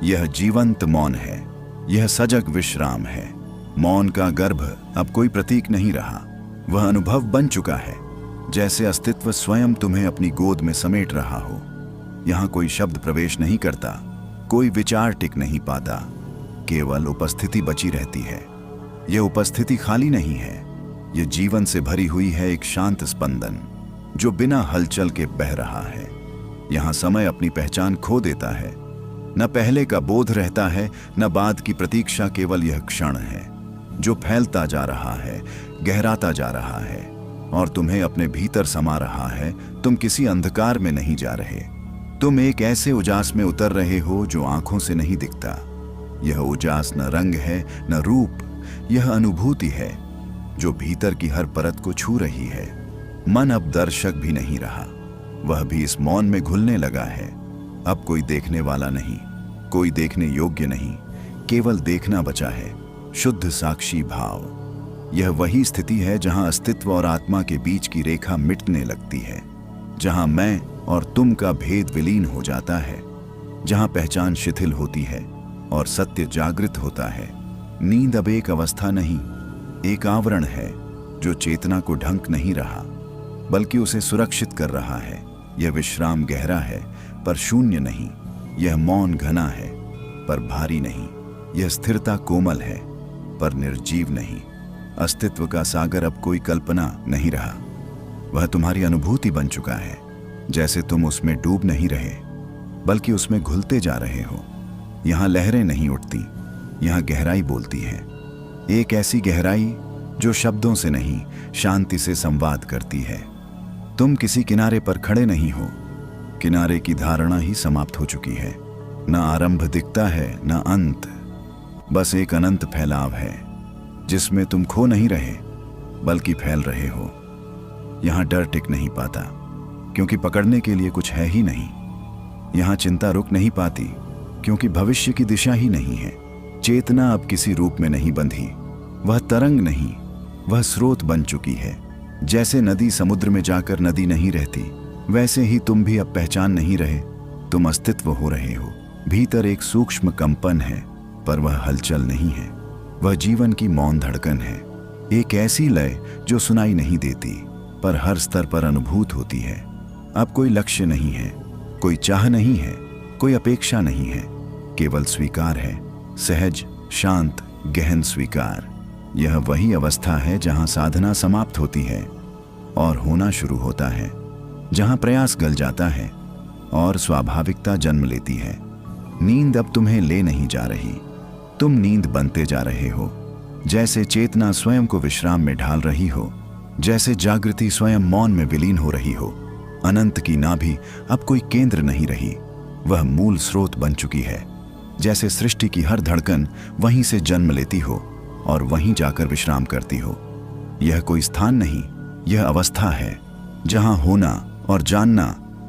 यह जीवंत मौन है, यह सजग विश्राम है। मौन का गर्भ अब कोई प्रतीक नहीं रहा, वह अनुभव बन चुका है, जैसे अस्तित्व स्वयं तुम्हें अपनी गोद में समेट रहा हो। यहाँ कोई शब्द प्रवेश नहीं करता, कोई विचार टिक नहीं पाता, केवल उपस्थिति बची रहती है। यह उपस्थिति खाली नहीं है, यह जीवन से भरी हुई है, एक शांत स्पंदन जो बिना हलचल के बह रहा है। यहाँ समय अपनी पहचान खो देता है, न पहले का बोध रहता है न बाद की प्रतीक्षा। केवल यह क्षण है जो फैलता जा रहा है, गहराता जा रहा है और तुम्हें अपने भीतर समा रहा है। तुम किसी अंधकार में नहीं जा रहे, तुम एक ऐसे उजास में उतर रहे हो जो आंखों से नहीं दिखता। यह उजास न रंग है न रूप, यह अनुभूति है जो भीतर की हर परत को छू रही है। मन अब दर्शक भी नहीं रहा, वह भी इस मौन में घुलने लगा है। अब कोई देखने वाला नहीं, कोई देखने योग्य नहीं, केवल देखना बचा है, शुद्ध साक्षी भाव। यह वही स्थिति है जहां अस्तित्व और आत्मा के बीच की रेखा मिटने लगती है, जहां मैं और तुम का भेद विलीन हो जाता है, जहां पहचान शिथिल होती है और सत्य जागृत होता है। नींद अब एक अवस्था नहीं, एक आवरण है जो चेतना को ढंक नहीं रहा बल्कि उसे सुरक्षित कर रहा है। यह विश्राम गहरा है पर शून्य नहीं, यह मौन घना है पर भारी नहीं, यह स्थिरता कोमल है पर निर्जीव नहीं। अस्तित्व का सागर अब कोई कल्पना नहीं रहा, वह तुम्हारी अनुभूति बन चुका है। जैसे तुम उसमें डूब नहीं रहे, बल्कि उसमें घुलते जा रहे हो। यहाँ लहरें नहीं उठती, यहाँ गहराई बोलती है। एक ऐसी गहराई जो शब्दों से नहीं, शांति से संवाद करती है। तुम किसी किनारे पर खड़े नहीं हो, किनारे की धारणा ही समाप्त हो चुकी है। न आरंभ दिखता है, न अंत, बस एक अनंत फैलाव है जिसमें तुम खो नहीं रहे, बल्कि फैल रहे हो। यहाँ डर टिक नहीं पाता, क्योंकि पकड़ने के लिए कुछ है ही नहीं। यहाँ चिंता रुक नहीं पाती, क्योंकि भविष्य की दिशा ही नहीं है। चेतना अब किसी रूप में नहीं बंधी, वह तरंग नहीं, वह स्रोत बन चुकी है। जैसे नदी समुद्र में जाकर नदी नहीं रहती, वैसे ही तुम भी अब पहचान नहीं रहे, तुम अस्तित्व हो रहे हो। भीतर एक सूक्ष्म कंपन है, पर वह हलचल नहीं है, वह जीवन की मौन धड़कन है। एक ऐसी लय जो सुनाई नहीं देती, पर हर स्तर पर अनुभूत होती है। अब कोई लक्ष्य नहीं है, कोई चाह नहीं है, कोई अपेक्षा नहीं है, केवल स्वीकार है, सहज, शांत, गहन स्वीकार। यह वही अवस्था है जहां साधना समाप्त होती है और होना शुरू होता है, जहां प्रयास गल जाता है और स्वाभाविकता जन्म लेती है। नींद अब तुम्हें ले नहीं जा रही, तुम नींद बनते जा रहे हो। जैसे चेतना स्वयं को विश्राम में ढाल रही हो, जैसे जागृति स्वयं मौन में विलीन हो रही हो। अनंत की नाभि अब कोई केंद्र नहीं रही, वह मूल स्रोत बन चुकी है। जैसे सृष्टि की हर धड़कन वहीं से जन्म लेती हो और वहीं जाकर विश्राम करती हो। यह कोई स्थान नहीं, यह अवस्था है जहां होना और जानना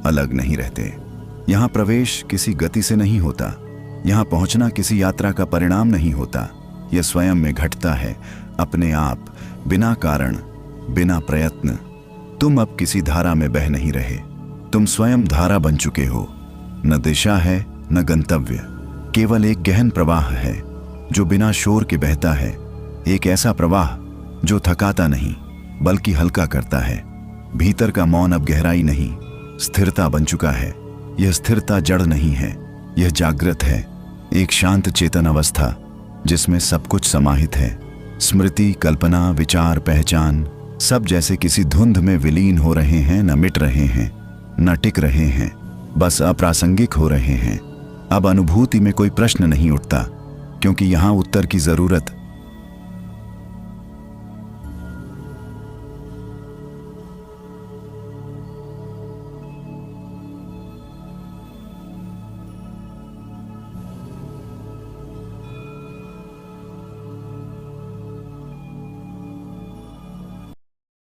अलग नहीं रहते। यहाँ प्रवेश किसी गति से नहीं होता, यहाँ पहुंचना किसी यात्रा का परिणाम नहीं होता। यह स्वयं में घटता है, अपने आप, बिना कारण, बिना प्रयत्न। तुम अब किसी धारा में बह नहीं रहे, तुम स्वयं धारा बन चुके हो। न दिशा है, न गंतव्य, केवल एक गहन प्रवाह है जो बिना शोर के बहता है। एक ऐसा प्रवाह जो थकाता नहीं, बल्कि हल्का करता है। भीतर का मौन अब गहराई नहीं, स्थिरता बन चुका है। यह स्थिरता जड़ नहीं है, यह जागृत है, एक शांत चेतन अवस्था जिसमें सब कुछ समाहित है। स्मृति, कल्पना, विचार, पहचान, सब जैसे किसी धुंध में विलीन हो रहे हैं, न मिट रहे हैं, न टिक रहे हैं, बस अप्रासंगिक हो रहे हैं। अब अनुभूति में कोई प्रश्न नहीं उठता, क्योंकि यहाँ उत्तर की जरूरत